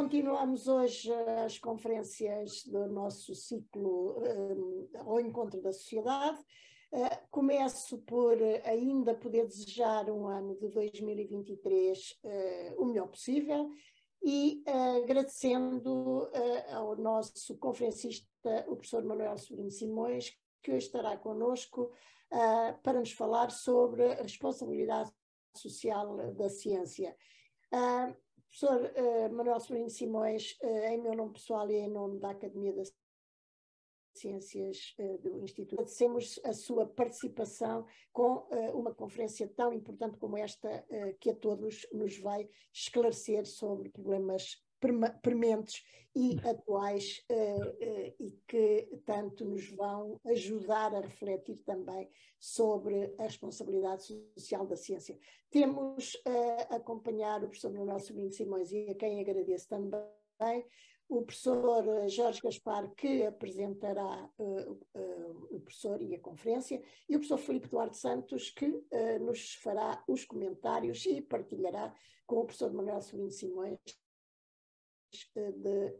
Continuamos hoje as conferências do nosso ciclo ao encontro da sociedade. Começo por ainda poder desejar um ano de 2023 o melhor possível e agradecendo ao nosso conferencista, o professor Manuel Sobrinho Simões, que hoje estará connosco para nos falar sobre a responsabilidade social da ciência. Professor Manuel Sobrinho Simões, em meu nome pessoal e em nome da Academia das Ciências do Instituto, agradecemos a sua participação com uma conferência tão importante como esta, que a todos nos vai esclarecer sobre problemas prementes e atuais e que tanto nos vão ajudar a refletir também sobre a responsabilidade social da ciência. Temos a acompanhar o professor Manuel Sobrinho Simões, e a quem agradeço também, o professor Jorge Gaspar, que apresentará o professor e a conferência, e o professor Filipe Duarte Santos, que nos fará os comentários e partilhará com o professor Manuel Sobrinho Simões de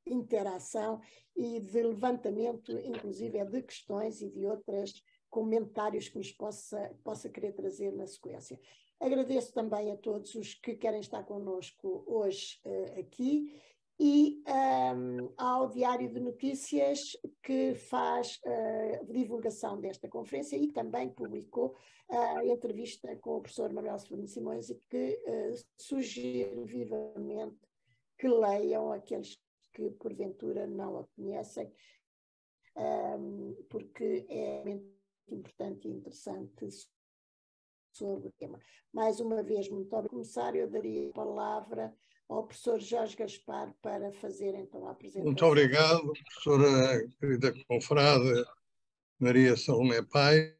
interação e de levantamento, inclusive, de questões e de outros comentários que nos possa querer trazer na sequência. Agradeço também a todos os que querem estar connosco hoje aqui e ao Diário de Notícias, que faz a divulgação desta conferência e também publicou a entrevista com o professor Manuel Sobrinho Simões, e que sugiro vivamente que leiam aqueles que porventura não a conhecem, porque é muito importante e interessante sobre o tema. Mais uma vez, muito obrigado. Começar, eu daria a palavra ao professor Jorge Gaspar para fazer então a apresentação. Muito obrigado, professora querida confrade Maria Salomé Paes.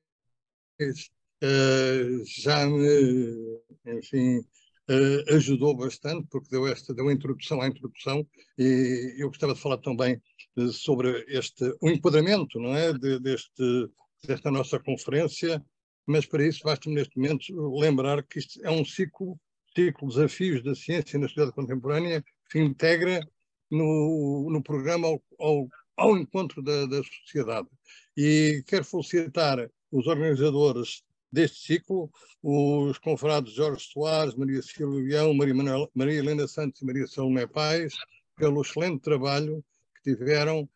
Já me, enfim, ajudou bastante, porque deu a introdução à introdução, e eu gostava de falar também sobre o enquadramento, não é, desta nossa conferência, mas para isso basta-me neste momento lembrar que isto é um ciclo Desafios da Ciência na Sociedade Contemporânea, que se integra no programa ao encontro da sociedade. E quero felicitar os organizadores deste ciclo, os confrades Jorge Soares, Maria Silvia Leão, Maria Helena Santos e Maria Salomé Paes, pelo excelente trabalho que tiveram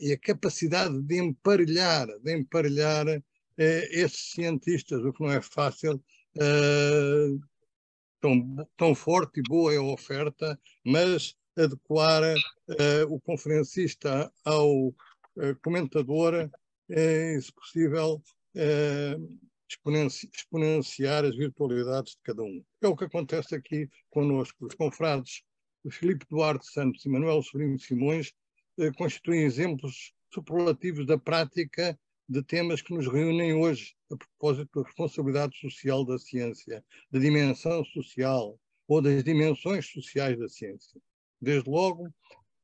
e a capacidade de emparelhar esses cientistas, o que não é fácil. Tão forte e boa é a oferta, mas adequar o conferencista ao comentador, se possível, exponenciar as virtualidades de cada um. É o que acontece aqui connosco. Os confrades Filipe Duarte Santos e Manuel Sobrinho Simões constituem exemplos superlativos da prática de temas que nos reúnem hoje a propósito da responsabilidade social da ciência, da dimensão social ou das dimensões sociais da ciência. Desde logo,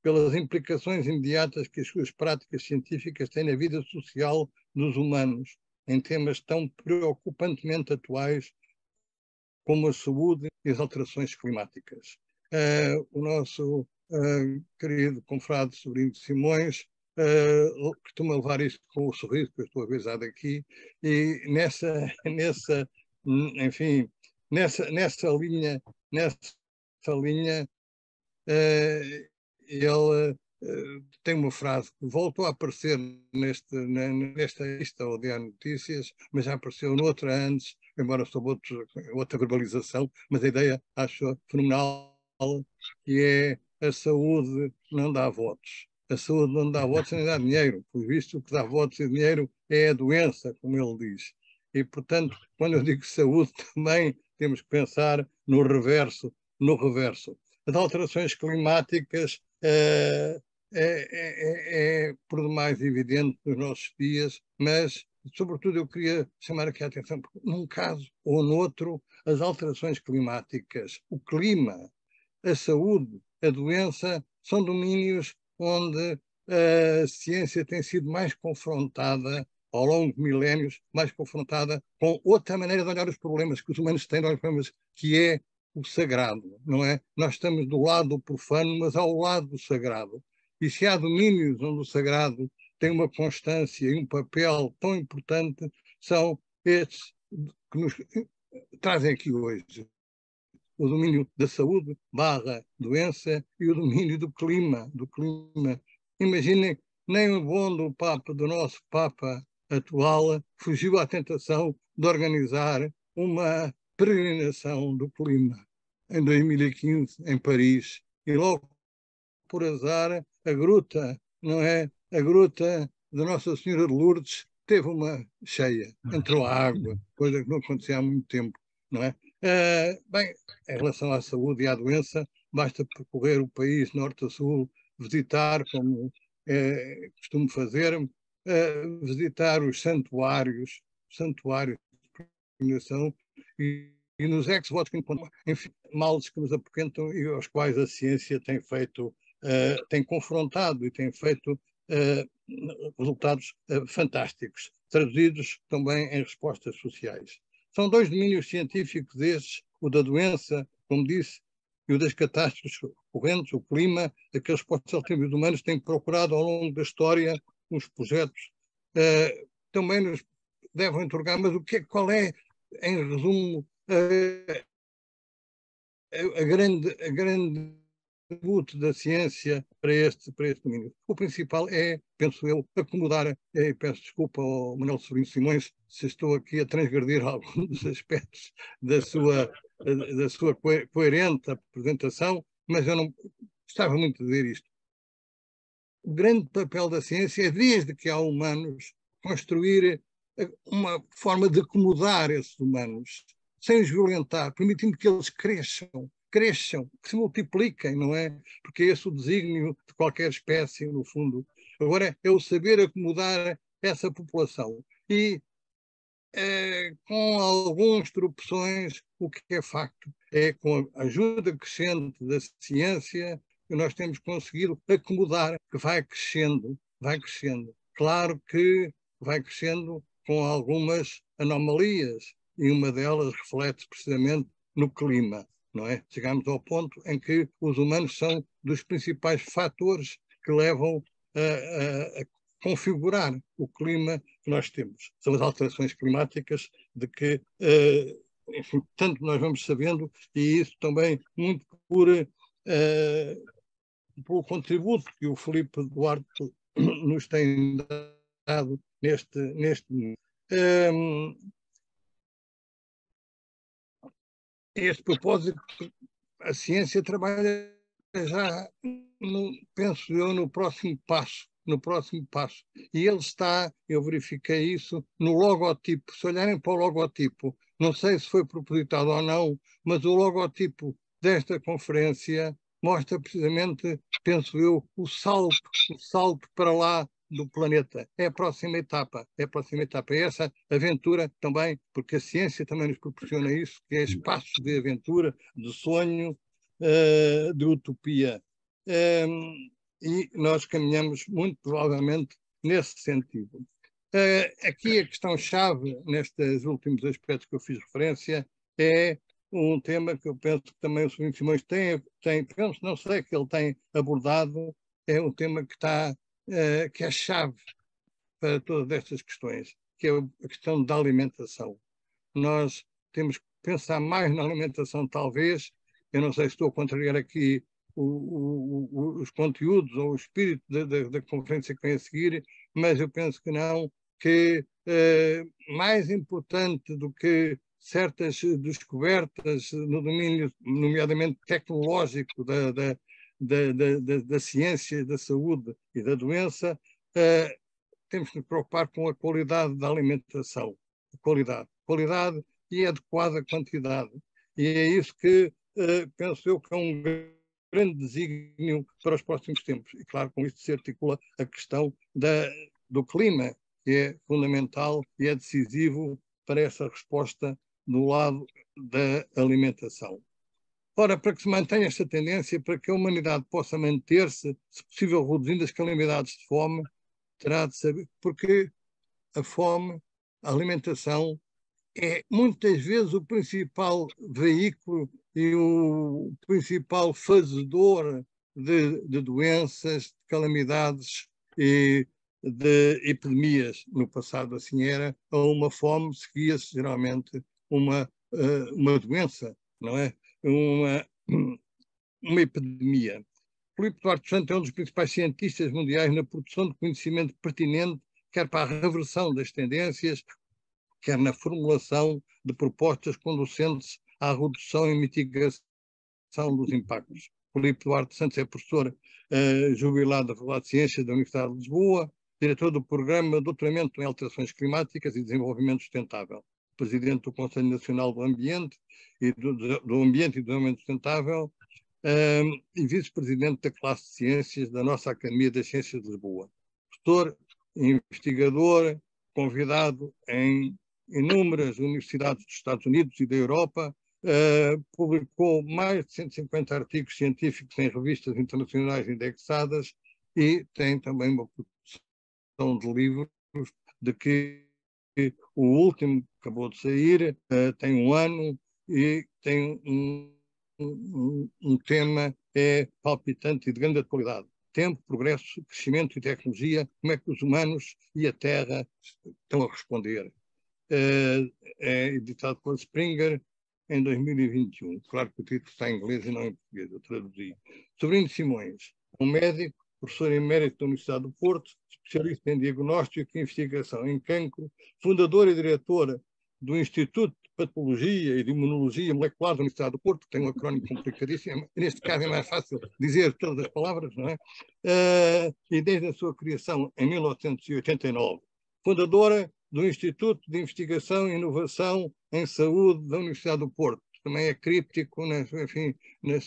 pelas implicações imediatas que as suas práticas científicas têm na vida social dos humanos, em temas tão preocupantemente atuais como a saúde e as alterações climáticas. O nosso querido confrade Sobrinho de Simões costuma levar isto com o sorriso, que eu estou avisado aqui, e nessa linha, ele tem uma frase que voltou a aparecer nesta lista ao Diário de Notícias, mas já apareceu noutra antes, embora sob outra verbalização, mas a ideia acho fenomenal, que é: a saúde não dá votos. A saúde não dá votos nem dá dinheiro, pois visto o que dá votos e dinheiro é a doença, como ele diz. E, portanto, quando eu digo saúde, também temos que pensar no reverso. As alterações climáticas é por demais evidente nos nossos dias, mas, sobretudo, eu queria chamar aqui a atenção, porque num caso ou noutro, as alterações climáticas, o clima, a saúde, a doença, são domínios onde a ciência tem sido mais confrontada, ao longo de milénios, mais confrontada com outra maneira de olhar os problemas que os humanos têm, que é o sagrado, não é? Nós estamos do lado do profano, mas ao lado do sagrado. E se há domínios onde o sagrado tem uma constância e um papel tão importante, são estes que nos trazem aqui hoje. O domínio da saúde / doença e o domínio do clima. Imaginem, nem o bom do nosso Papa atual fugiu à tentação de organizar uma peregrinação do clima em 2015 em Paris, e logo por azar a gruta, não é? A gruta de Nossa Senhora de Lourdes teve uma cheia, entrou a água, coisa que não acontecia há muito tempo, não é? Bem, em relação à saúde e à doença, basta percorrer o país norte a sul, visitar, como costumo fazer, visitar os santuários de peregrinação e nos ex-votos que encontram, enfim, males que nos apoquentam e aos quais a ciência tem feito, tem confrontado e tem feito resultados fantásticos, traduzidos também em respostas sociais. São dois domínios científicos estes, o da doença, como disse, e o das catástrofes correntes, o clima, que as respostas alternativas humanas têm procurado ao longo da história, uns projetos também nos devem interrogar, mas qual é, em resumo, a grande luta da ciência para este domínio? O principal é, penso eu, acomodar, e peço desculpa ao Manuel Sobrinho Simões se estou aqui a transgredir alguns dos aspectos da sua coerente apresentação, mas eu não gostava muito de dizer isto. O grande papel da ciência é, desde que há humanos, construir uma forma de acomodar esses humanos, sem os violentar, permitindo que eles cresçam, que se multipliquem, não é? Porque é esse o desígnio de qualquer espécie, no fundo. Agora é o saber acomodar essa população. E com algumas tropeções, o que é facto é, com a ajuda crescente da ciência, que nós temos conseguido acomodar, que vai crescendo. Claro que vai crescendo com algumas anomalias, e uma delas reflete precisamente no clima, não é? Chegamos ao ponto em que os humanos são dos principais fatores que levam a configurar o clima que nós temos. São as alterações climáticas de que, enfim, tanto nós vamos sabendo, e isso também muito pelo contributo que o Filipe Duarte nos tem dado neste momento. Este propósito, a ciência trabalha já, penso eu, no próximo passo. E ele está, eu verifiquei isso, no logotipo. Se olharem para o logotipo, não sei se foi propositado ou não, mas o logotipo desta conferência mostra precisamente, penso eu, o salto para lá do planeta. É a próxima etapa. É essa aventura também, porque a ciência também nos proporciona isso, que é espaços de aventura, de sonho, de utopia. E nós caminhamos muito provavelmente nesse sentido. Aqui a questão-chave, nestes últimos aspectos que eu fiz referência, é um tema que eu penso que também o Sr. Simões tem, penso, não sei, que ele tem abordado, é um tema que que é a chave para todas estas questões, que é a questão da alimentação. Nós temos que pensar mais na alimentação, talvez. Eu não sei se estou a contrariar aqui os conteúdos ou o espírito da conferência que vem a seguir, mas eu penso que não, que mais importante do que certas descobertas no domínio, nomeadamente tecnológico, da ciência, da saúde e da doença, temos que nos preocupar com a qualidade da alimentação. Qualidade e adequada quantidade. E é isso que penso eu que é um grande desígnio para os próximos tempos. E claro, com isto se articula a questão do clima, que é fundamental e é decisivo para essa resposta do lado da alimentação. Ora, para que se mantenha esta tendência, para que a humanidade possa manter-se, se possível reduzindo as calamidades de fome, terá de saber, porque a fome, a alimentação, é muitas vezes o principal veículo e o principal fazedor de doenças, de calamidades e de epidemias. No passado assim era, a uma fome seguia-se geralmente uma doença, não é? Uma epidemia. Filipe Duarte Santos é um dos principais cientistas mundiais na produção de conhecimento pertinente, quer para a reversão das tendências, quer na formulação de propostas conducentes à redução e mitigação dos impactos. Filipe Duarte Santos é professor jubilado da Faculdade de Ciências da Universidade de Lisboa, diretor do Programa de Doutoramento em Alterações Climáticas e Desenvolvimento Sustentável, presidente do Conselho Nacional do Ambiente e do Ambiente e do Desenvolvimento Sustentável, e vice-presidente da classe de Ciências da nossa Academia das Ciências de Lisboa. Professor, investigador, convidado em inúmeras universidades dos Estados Unidos e da Europa, publicou mais de 150 artigos científicos em revistas internacionais indexadas e tem também uma produção de livros de que o último acabou de sair, tem um ano e tem um tema palpitante e de grande atualidade. Tempo, progresso, crescimento e tecnologia, como é que os humanos e a Terra estão a responder. É editado pela Springer em 2021. Claro que o título está em inglês e não em português, eu traduzi. Sobrinho Simões, um médico, professor emérito da Universidade do Porto, especialista em diagnóstico e investigação em cancro, fundador e diretor do Instituto de Patologia e de Imunologia Molecular da Universidade do Porto, que tem um acrónimo complicadíssimo, neste caso é mais fácil dizer todas as palavras, não é? E desde a sua criação em 1989, fundadora do Instituto de Investigação e Inovação em Saúde da Universidade do Porto. Também é críptico, enfim, no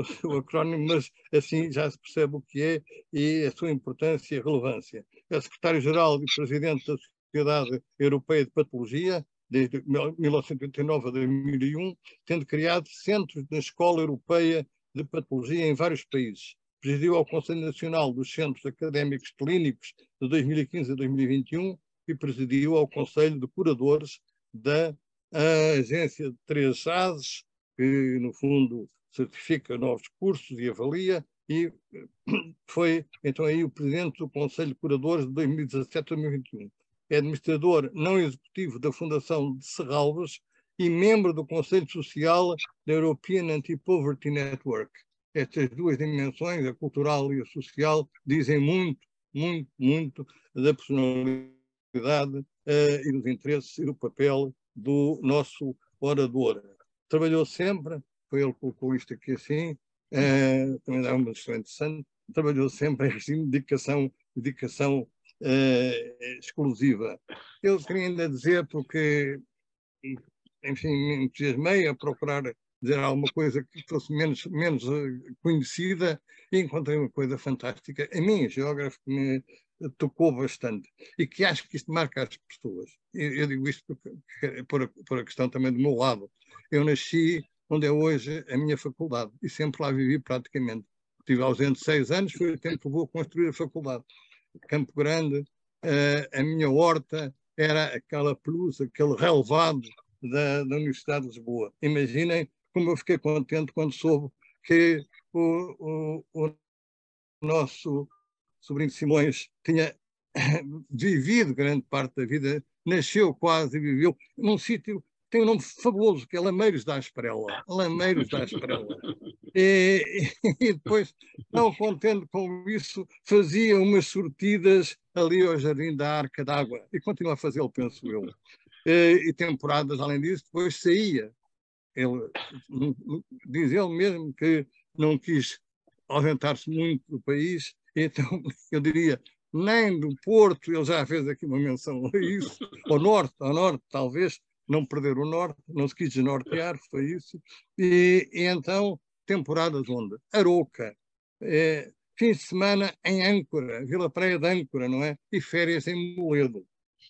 seu acrónimo, mas assim já se percebe o que é e a sua importância e relevância. É secretário-geral e presidente da Sociedade Europeia de Patologia, desde 1989 a 2001, tendo criado centros da Escola Europeia de Patologia em vários países. Presidiu ao Conselho Nacional dos Centros Académicos Clínicos de 2015 a 2021 e presidiu ao Conselho de Curadores da Agência de Três Ases, que, no fundo, certifica novos cursos e avalia, e foi, então, aí o presidente do Conselho de Curadores de 2017 a 2021. É administrador não executivo da Fundação de Serralves e membro do Conselho Social da European Anti-Poverty Network. Estas duas dimensões, a cultural e a social, dizem muito, muito, muito da personalidade e dos interesses e do papel do nosso orador. Trabalhou sempre, foi ele que colocou isto aqui assim, também dá uma questão interessante, trabalhou sempre em regime de dedicação exclusiva. Eu queria ainda dizer, porque, enfim, me entusiasmei a procurar dizer alguma coisa que fosse menos conhecida e encontrei uma coisa fantástica. A mim, geógrafo, que me tocou bastante e que acho que isto marca as pessoas. Eu digo isto por a questão também do meu lado. Eu nasci onde é hoje a minha faculdade e sempre lá vivi praticamente. Estive ausente 6 anos, foi o tempo que levou a construir a faculdade. Campo Grande, a minha horta era aquela pelousa, aquele relevado da Universidade de Lisboa. Imaginem como eu fiquei contente quando soube que o nosso sobrinho Simões tinha vivido grande parte da vida, nasceu quase e viveu num sítio que tem um nome fabuloso, que é Lameiros da Asprela. Lameiros da Asprela. E depois, não contente com isso, fazia umas sortidas ali ao Jardim da Arca d'Água. E continua a fazê-lo, penso eu. E temporadas, além disso, depois saía. Ele, diz ele mesmo que não quis ausentar-se muito do país, então eu diria, nem do Porto, ele já fez aqui uma menção a isso, ao norte, talvez, não perder o norte, não se quis desnortear, foi isso, e então, temporadas onde? Aroca, fim de semana em Âncora, Vila Praia de Âncora, não é? E férias em Moledo,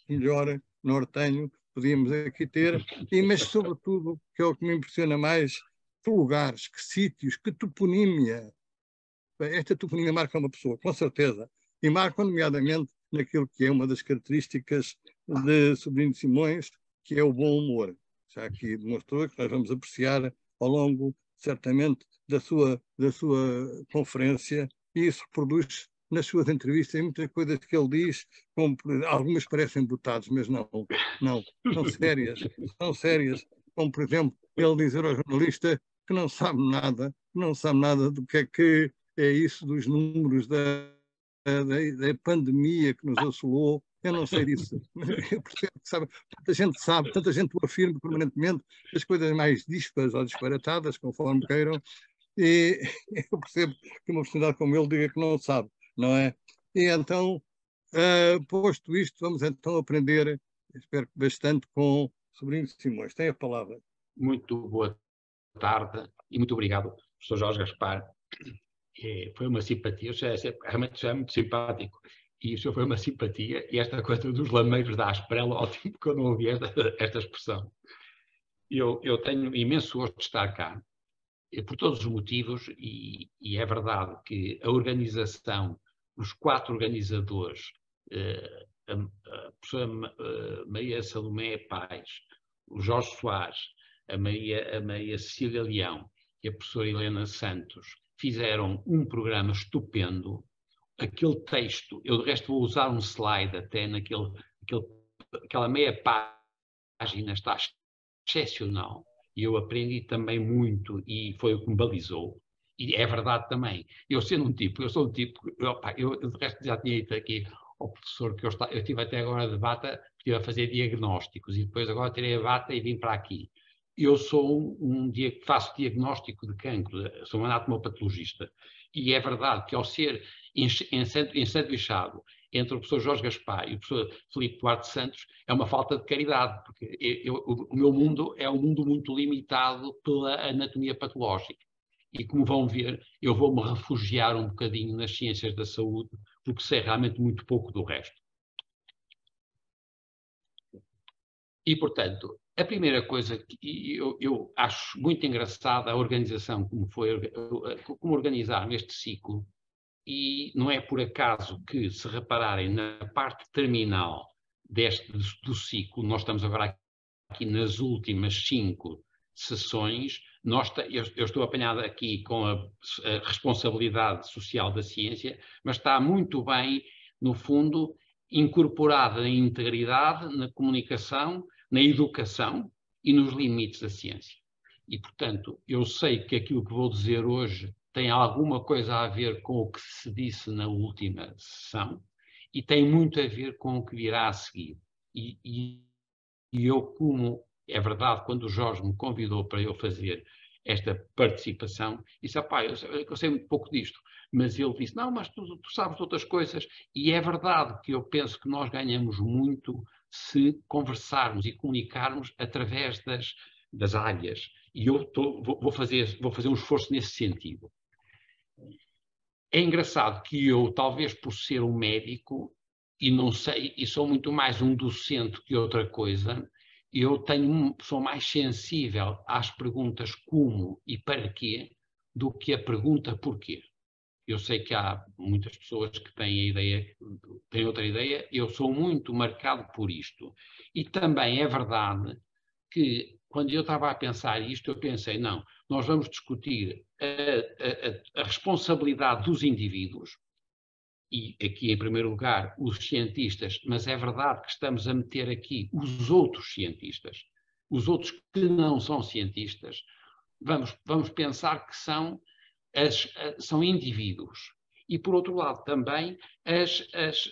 melhor nortenho podíamos aqui ter, mas sobretudo, que é o que me impressiona mais, que lugares, que sítios, que toponímia. Esta toponímia marca uma pessoa, com certeza, e marca nomeadamente naquilo que é uma das características de Sobrinho de Simões, que é o bom humor. Já aqui demonstrou que nós vamos apreciar ao longo, certamente, da sua conferência, e isso reproduz nas suas entrevistas, em muitas coisas que ele diz, como, algumas parecem botados, mas não, são sérias, como, por exemplo, ele dizer ao jornalista que não sabe nada do que é isso dos números da pandemia que nos assolou. Eu não sei disso. Eu percebo que sabe, tanta gente o afirma permanentemente, as coisas mais dispas ou disparatadas, conforme queiram, e eu percebo que uma personalidade como ele diga que não sabe, não é? E então, posto isto, vamos então aprender, espero que bastante, com Sobrinho de Simões. Tem a palavra. Muito boa tarde e muito obrigado, professor Jorge Gaspar. Foi uma simpatia, realmente já é muito simpático. E o senhor foi uma simpatia, e esta coisa dos lameiros da Asprela, ao tempo que eu não ouvi esta expressão. Eu tenho imenso gosto de estar cá, por todos os motivos, e é verdade que a organização, os 4 organizadores, a professora Maria Salomé Paz, o Jorge Soares, a Maria Cecília Leão e a professora Helena Santos, fizeram um programa estupendo. Aquele texto, eu de resto vou usar um slide até aquela meia página, está excepcional. E eu aprendi também muito e foi o que me balizou. E é verdade também. Eu sou um tipo, eu de resto já tinha dito aqui ao professor que eu estive até agora de bata, estive a fazer diagnósticos e depois agora tirei a bata e vim para aqui. Eu sou faço diagnóstico de cancro, sou um anatomopatologista. E é verdade que ao ser ensanduichado entre o professor Jorge Gaspar e o professor Filipe Duarte Santos, é uma falta de caridade, porque o meu mundo é um mundo muito limitado pela anatomia patológica. E como vão ver, eu vou-me refugiar um bocadinho nas ciências da saúde, porque sei realmente muito pouco do resto. E, portanto, a primeira coisa que eu acho muito engraçada a organização, como organizaram este ciclo, e não é por acaso que, se repararem na parte terminal do ciclo, nós estamos agora aqui nas últimas 5 sessões, eu estou apanhado aqui com a responsabilidade social da ciência, mas está muito bem, no fundo, incorporada na integridade, na comunicação, na educação e nos limites da ciência. E, portanto, eu sei que aquilo que vou dizer hoje tem alguma coisa a ver com o que se disse na última sessão e tem muito a ver com o que virá a seguir. E eu, como é verdade, quando o Jorge me convidou para eu fazer esta participação, disse, eu sei muito pouco disto, mas ele disse, não, mas tu sabes outras coisas, e é verdade que eu penso que nós ganhamos muito se conversarmos e comunicarmos através das áreas, e eu vou fazer um esforço nesse sentido. É engraçado que eu, talvez por ser um médico, e não sei, e sou muito mais um docente que outra coisa, sou mais sensível às perguntas como e para quê do que a pergunta porquê. Eu sei que há muitas pessoas que têm outra ideia, eu sou muito marcado por isto. E também é verdade que, quando eu estava a pensar isto, eu pensei, não, nós vamos discutir a responsabilidade dos indivíduos, e aqui, em primeiro lugar, os cientistas, mas é verdade que estamos a meter aqui os outros cientistas, os outros que não são cientistas, vamos pensar que são indivíduos. E, por outro lado, também,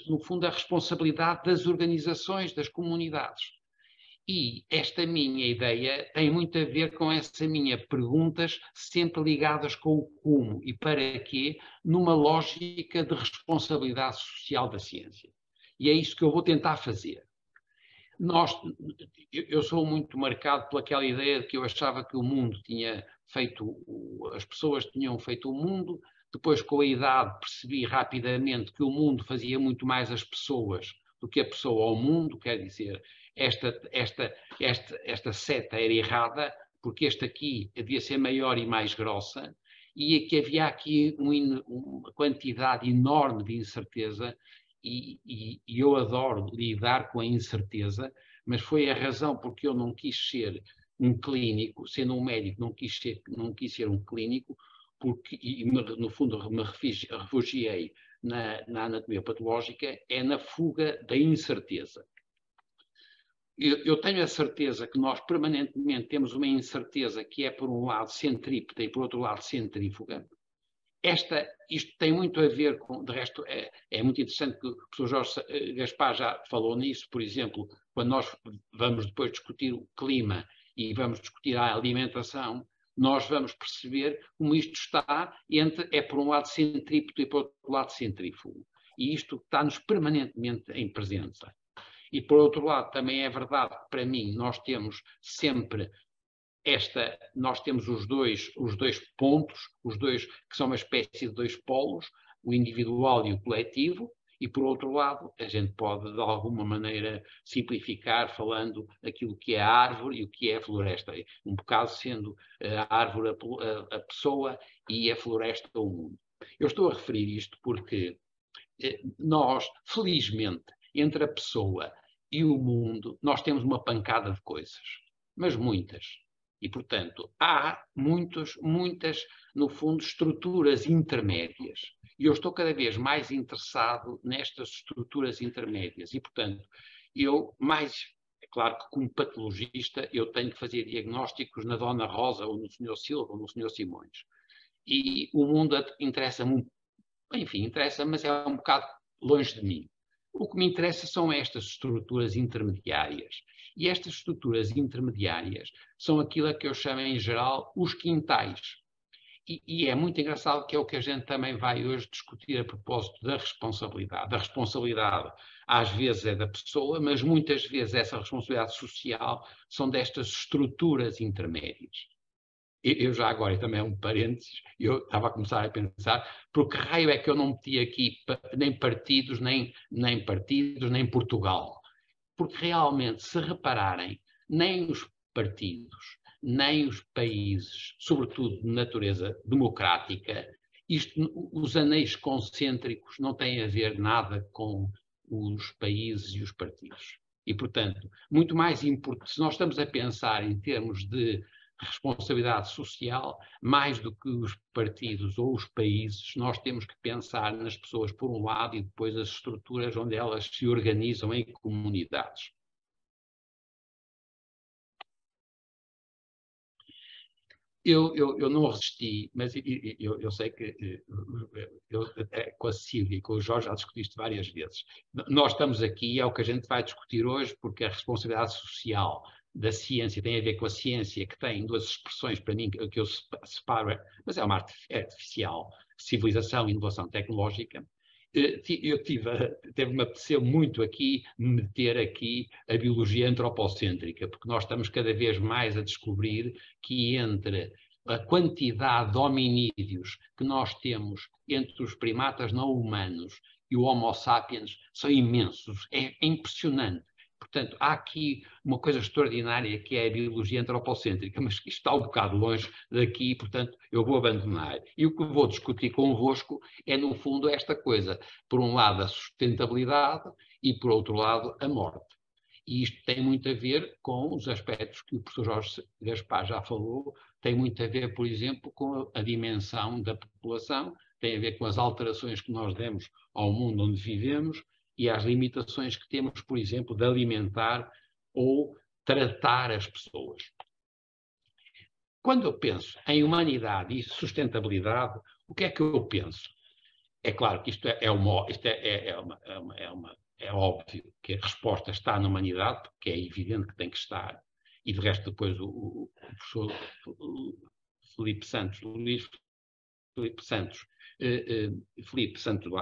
no fundo, a responsabilidade das organizações, das comunidades. E esta minha ideia tem muito a ver com essa minha perguntas sempre ligadas com o como e para quê, numa lógica de responsabilidade social da ciência. E é isso que eu vou tentar fazer. Eu sou muito marcado pelaquela ideia de que eu achava que o mundo as pessoas tinham feito o mundo, depois com a idade percebi rapidamente que o mundo fazia muito mais as pessoas do que a pessoa ao mundo, quer dizer, esta seta era errada, porque esta aqui devia ser maior e mais grossa, e que havia aqui uma quantidade enorme de incerteza, e eu adoro lidar com a incerteza, mas foi a razão porque eu não quis ser um clínico, sendo um médico, não quis ser um clínico, porque, no fundo, me refugiei na anatomia patológica, é na fuga da incerteza. Eu tenho a certeza que nós permanentemente temos uma incerteza que é, por um lado, centrípeta e, por outro lado, centrífuga. Isto tem muito a ver com, de resto, é muito interessante que o professor Jorge Gaspar já falou nisso, por exemplo, quando nós vamos depois discutir o clima e vamos discutir a alimentação, nós vamos perceber como isto está por um lado centrípeto e por outro lado centrífugo. E isto está-nos permanentemente em presença. E por outro lado, também é verdade que para mim nós temos sempre nós temos os dois pontos, que são uma espécie de dois polos, o individual e o coletivo, e por outro lado, a gente pode de alguma maneira simplificar falando aquilo que é a árvore e o que é a floresta, um bocado sendo a árvore a pessoa e a floresta o mundo. Eu estou a referir isto porque nós, felizmente, entre a pessoa e o mundo, nós temos uma pancada de coisas, mas muitas. E, portanto, há muitas, no fundo, estruturas intermédias. E eu estou cada vez mais interessado nestas estruturas intermédias. E, portanto, é claro que como patologista, eu tenho que fazer diagnósticos na Dona Rosa, ou no Sr. Silva, ou no Sr. Simões. E o mundo interessa-me, enfim, interessa, mas é um bocado longe de mim. O que me interessa são estas estruturas intermediárias. E estas estruturas intermediárias são aquilo a que eu chamo, em geral, os quintais. E é muito engraçado que é o que a gente também vai hoje discutir a propósito da responsabilidade. A responsabilidade, às vezes, é da pessoa, mas muitas vezes essa responsabilidade social são destas estruturas intermédias. Eu já agora, e também é um parênteses, eu estava a começar a pensar, por que raio é que eu não meti aqui nem partidos, nem Portugal? Porque realmente, se repararem, nem os partidos, nem os países, sobretudo de natureza democrática, os anéis concêntricos não têm a ver nada com os países e os partidos. E, portanto, muito mais importante, se nós estamos a pensar em termos de responsabilidade social, mais do que os partidos ou os países, nós temos que pensar nas pessoas por um lado e depois as estruturas onde elas se organizam em comunidades. Eu não resisti, mas eu sei que com a Silvia e com o Jorge já discuti isto várias vezes. Nós estamos aqui, é o que a gente vai discutir hoje, porque a responsabilidade social da ciência tem a ver com a ciência, que tem duas expressões para mim que eu separo, mas é uma arte artificial, civilização e inovação tecnológica. Me apeteceu muito aqui meter aqui a biologia antropocêntrica, porque nós estamos cada vez mais a descobrir que entre a quantidade de hominídeos que nós temos entre os primatas não humanos e o Homo sapiens são imensos, é impressionante. Portanto, há aqui uma coisa extraordinária que é a biologia antropocêntrica, mas que está um bocado longe daqui, portanto, eu vou abandonar. E o que vou discutir convosco é, no fundo, esta coisa. Por um lado, a sustentabilidade e, por outro lado, a morte. E isto tem muito a ver com os aspectos que o professor Jorge Gaspar já falou, tem muito a ver, por exemplo, com a dimensão da população, tem a ver com as alterações que nós demos ao mundo onde vivemos, e às limitações que temos, por exemplo, de alimentar ou tratar as pessoas. Quando eu penso em humanidade e sustentabilidade, o que é que eu penso? É claro que isto é óbvio que a resposta está na humanidade, porque é evidente que tem que estar, e de resto depois o professor Filipe Santos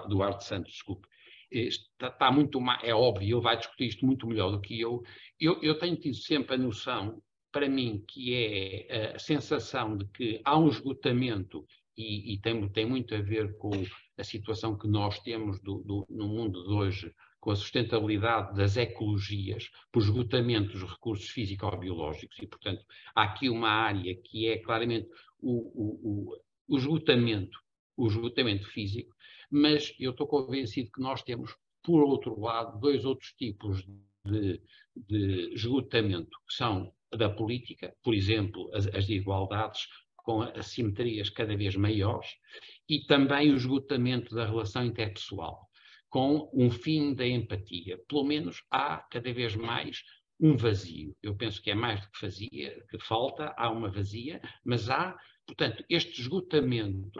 Duarte Santos, desculpe, está muito mais, é óbvio, ele vai discutir isto muito melhor do que eu. Eu tenho tido sempre a noção, para mim, que é a sensação de que há um esgotamento, e tem muito a ver com a situação que nós temos no mundo de hoje, com a sustentabilidade das ecologias, por esgotamento dos recursos físico-biológicos, e, portanto, há aqui uma área que é claramente o esgotamento físico, mas eu estou convencido que nós temos por outro lado, dois outros tipos de esgotamento, que são da política, por exemplo, as desigualdades com assimetrias cada vez maiores, e também o esgotamento da relação interpessoal, com um fim da empatia. Pelo menos há cada vez mais um vazio. Eu penso que é mais do que falta, há uma vazia, mas há, portanto, este esgotamento.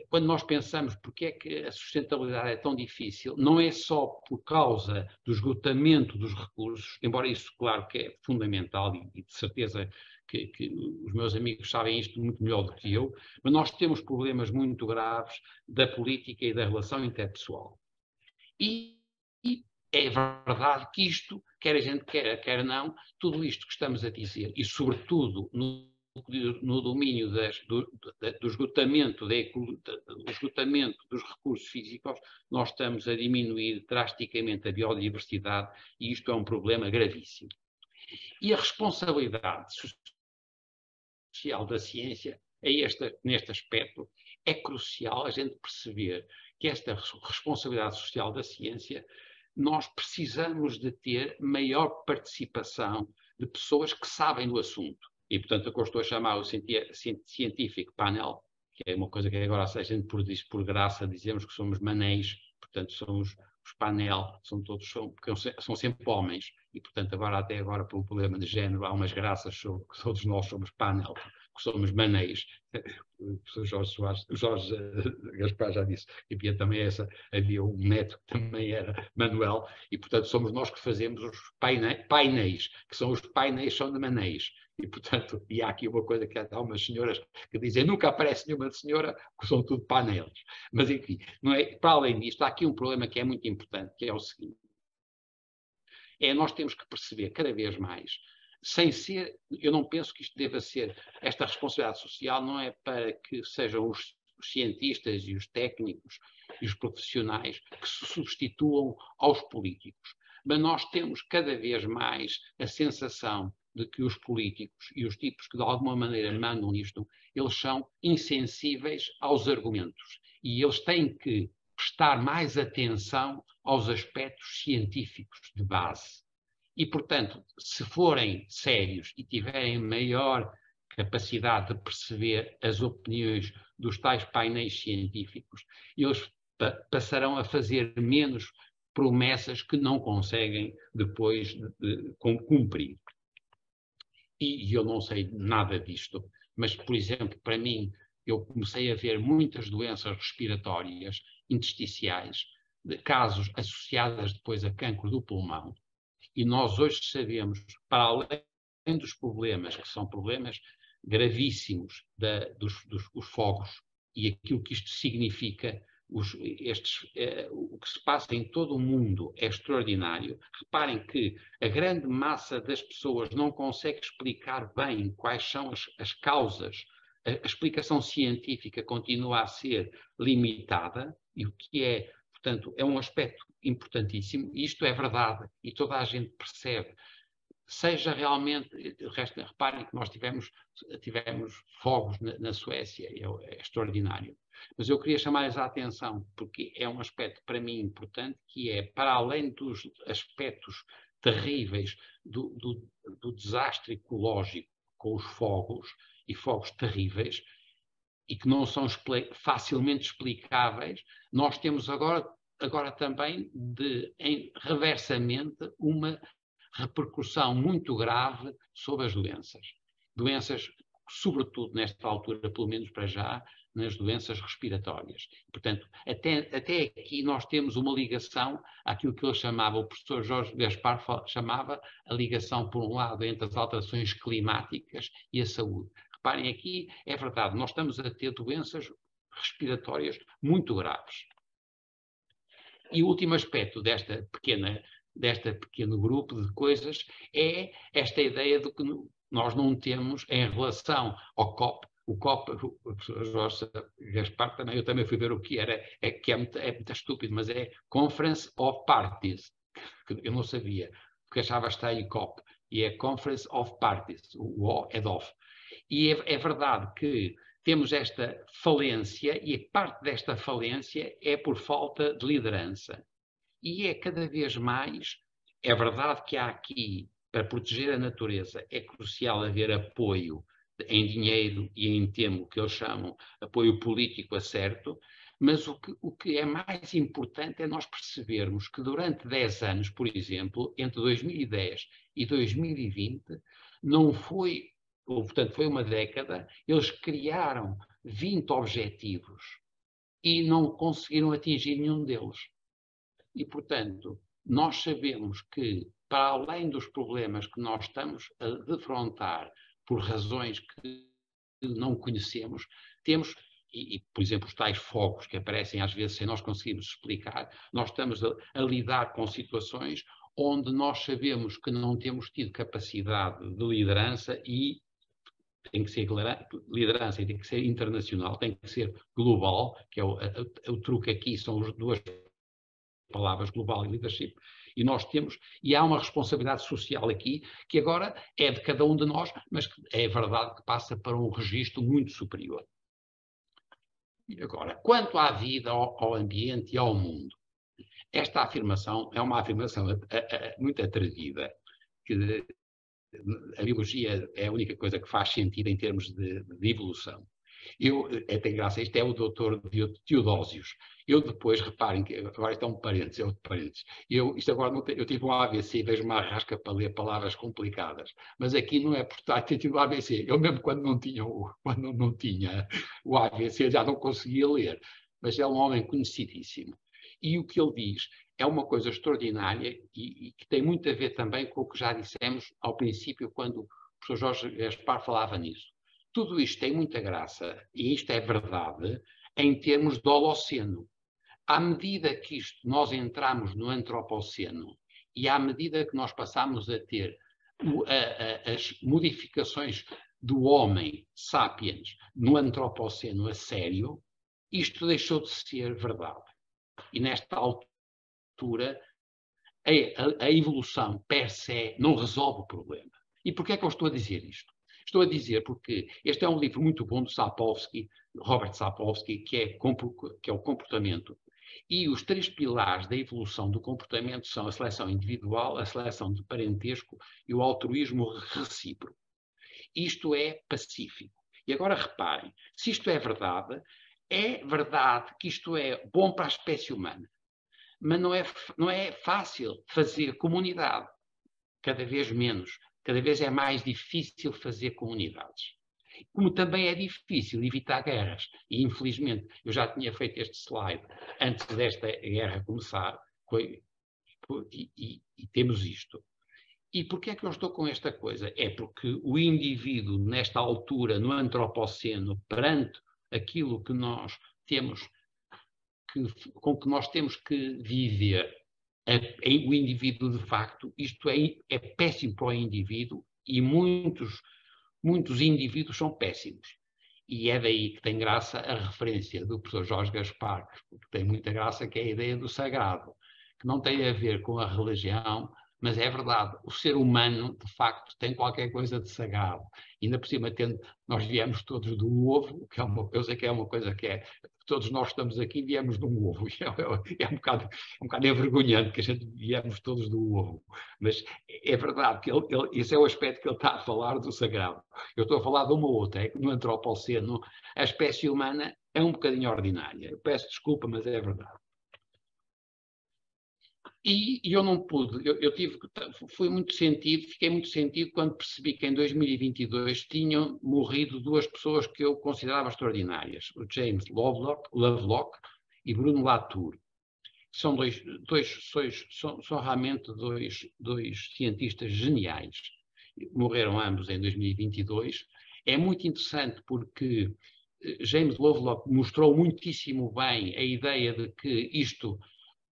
Quando nós pensamos porque é que a sustentabilidade é tão difícil, não é só por causa do esgotamento dos recursos, embora isso, claro, que é fundamental e de certeza que os meus amigos sabem isto muito melhor do que eu, mas nós temos problemas muito graves da política e da relação interpessoal. E é verdade que isto, quer a gente queira, quer não, tudo isto que estamos a dizer, e sobretudo no domínio do esgotamento, do esgotamento dos recursos físicos, nós estamos a diminuir drasticamente a biodiversidade e isto é um problema gravíssimo. E a responsabilidade social da ciência, neste aspecto, é crucial a gente perceber que esta responsabilidade social da ciência, nós precisamos de ter maior participação de pessoas que sabem do assunto. E, portanto, o que eu estou a chamar o científico panel, que é uma coisa que agora a gente por graça dizemos que somos manéis, portanto, somos os panel, são sempre homens, e, portanto, até agora, por um problema de género, há umas graças sobre que todos nós somos panel, que somos manéis. O Jorge Gaspar já disse que havia também havia um neto que também era Manuel, e, portanto, somos nós que fazemos os painéis, que são os painéis, são de manéis. E, portanto, e há aqui uma coisa que há umas senhoras que dizem nunca aparece nenhuma senhora, que são tudo painéis. Mas, enfim, não é, para além disto, há aqui um problema que é muito importante, que é o seguinte. Nós temos que perceber cada vez mais, sem ser, eu não penso que isto deva ser, esta responsabilidade social não é para que sejam os cientistas e os técnicos e os profissionais que se substituam aos políticos. Mas nós temos cada vez mais a sensação de que os políticos e os tipos que de alguma maneira mandam nisto, eles são insensíveis aos argumentos e eles têm que prestar mais atenção aos aspectos científicos de base. E, portanto, se forem sérios e tiverem maior capacidade de perceber as opiniões dos tais painéis científicos, eles passarão a fazer menos promessas que não conseguem depois cumprir. E eu não sei nada disto, mas, por exemplo, para mim, eu comecei a ver muitas doenças respiratórias intersticiais, de casos associadas depois a cancro do pulmão, e nós hoje sabemos, para além dos problemas, que são problemas gravíssimos dos fogos, e aquilo que isto significa, o que se passa em todo o mundo é extraordinário. Reparem que a grande massa das pessoas não consegue explicar bem quais são as causas. A explicação científica continua a ser limitada, e o que é, portanto, é um aspecto importantíssimo, e isto é verdade, e toda a gente percebe. Seja realmente, reparem que nós tivemos fogos na Suécia, é extraordinário. Mas eu queria chamar-lhes a atenção, porque é um aspecto para mim importante, que é, para além dos aspectos terríveis do desastre ecológico com os fogos, e fogos terríveis, e que não são facilmente explicáveis, nós temos agora também, reversamente, uma repercussão muito grave sobre as doenças. Doenças, sobretudo nesta altura, pelo menos para já, nas doenças respiratórias. Portanto, até aqui nós temos uma ligação àquilo que ele chamava, o professor Jorge Gaspar chamava a ligação, por um lado, entre as alterações climáticas e a saúde. Reparem aqui, é verdade, nós estamos a ter doenças respiratórias muito graves. E o último aspecto deste pequeno grupo de coisas é esta ideia de que nós não temos, em relação ao COP, o professor Jorge Gaspar também, eu também fui ver o que era, que é muito estúpido, mas é Conference of Parties, que eu não sabia, porque achava que está aí COP, e é Conference of Parties, o O é de off. E é verdade que temos esta falência, e parte desta falência é por falta de liderança. E é cada vez mais, é verdade que há aqui, para proteger a natureza, é crucial haver apoio em dinheiro e em tempo, que eles chamam apoio político a certo, mas o que é mais importante é nós percebermos que durante 10 anos, por exemplo, entre 2010 e 2020, não foi, ou, portanto, foi uma década, eles criaram 20 objetivos e não conseguiram atingir nenhum deles. E, portanto, nós sabemos que, para além dos problemas que nós estamos a defrontar por razões que não conhecemos, temos, por exemplo, os tais fogos que aparecem às vezes sem nós conseguirmos explicar, nós estamos a lidar com situações onde nós sabemos que não temos tido capacidade de liderança e tem que ser liderança e tem que ser internacional, tem que ser global, que é o truque aqui, são as duas palavras, global e leadership, e nós temos, e há uma responsabilidade social aqui, que agora é de cada um de nós, mas que é verdade que passa para um registro muito superior. E agora, quanto à vida, ao ambiente e ao mundo, esta afirmação é uma afirmação muito atrevida, que a biologia é a única coisa que faz sentido em termos de evolução. Tem graça, isto é o doutor Teodósios. Eu depois, reparem que, agora isto é um parênteses, é outro parênteses. Isto agora eu tive um AVC e vejo uma arrasca para ler palavras complicadas. Mas aqui não é por ter tido o AVC. Eu mesmo quando não tinha o AVC já não conseguia ler. Mas é um homem conhecidíssimo. E o que ele diz é uma coisa extraordinária e que tem muito a ver também com o que já dissemos ao princípio, quando o professor Jorge Gaspar falava nisso. Tudo isto tem muita graça, e isto é verdade, em termos do Holoceno. À medida que nós entramos no Antropoceno e à medida que nós passamos a ter as modificações do homem, sapiens, no Antropoceno a sério, isto deixou de ser verdade. E nesta altura, a evolução per se não resolve o problema. E porquê é que eu estou a dizer isto? Estou a dizer porque este é um livro muito bom do Sapolsky, Robert Sapolsky, que é o comportamento. E os 3 pilares da evolução do comportamento são a seleção individual, a seleção de parentesco e o altruísmo recíproco. Isto é pacífico. E agora reparem, se isto é verdade que isto é bom para a espécie humana. Mas não é fácil fazer comunidade. Cada vez menos. Cada vez é mais difícil fazer comunidades. Como também é difícil evitar guerras. E, infelizmente, eu já tinha feito este slide antes desta guerra começar, e temos isto. E porquê é que eu estou com esta coisa? É porque o indivíduo, nesta altura, no Antropoceno, perante aquilo que nós temos, com que nós temos que viver, o indivíduo, de facto, isto é péssimo para o indivíduo e muitos indivíduos são péssimos. E é daí que tem graça a referência do professor Jorge Gaspar, que tem muita graça, que é a ideia do sagrado, que não tem a ver com a religião, mas é verdade, o ser humano, de facto, tem qualquer coisa de sagrado. E ainda por cima, nós viemos todos do ovo, que é uma coisa que é... Todos nós estamos aqui e viemos de um ovo. É um bocado envergonhante que a gente viemos todos do ovo. Mas é verdade que esse é o aspecto que ele está a falar do sagrado. Eu estou a falar de uma outra, é que no Antropoceno a espécie humana é um bocadinho ordinária. Eu peço desculpa, mas é verdade. E eu não pude, fiquei muito sentido quando percebi que em 2022 tinham morrido 2 pessoas que eu considerava extraordinárias, o James Lovelock e Bruno Latour. São são realmente dois cientistas geniais. Morreram ambos em 2022. É muito interessante porque James Lovelock mostrou muitíssimo bem a ideia de que isto...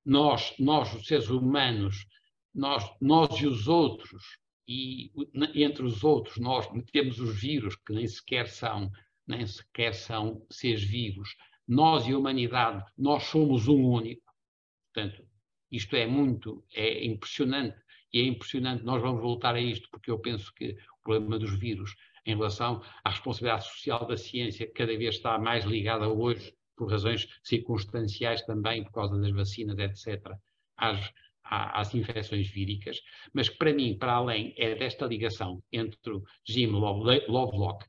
Nós, os seres humanos, nós e os outros, e entre os outros nós temos os vírus que nem sequer são seres vivos. Nós e a humanidade, nós somos um único. Portanto, isto é impressionante, e é impressionante, nós vamos voltar a isto, porque eu penso que o problema dos vírus em relação à responsabilidade social da ciência cada vez está mais ligada hoje, por razões circunstanciais também, por causa das vacinas, etc., às infecções víricas, mas que para mim, para além desta ligação entre o Jim Lovelock,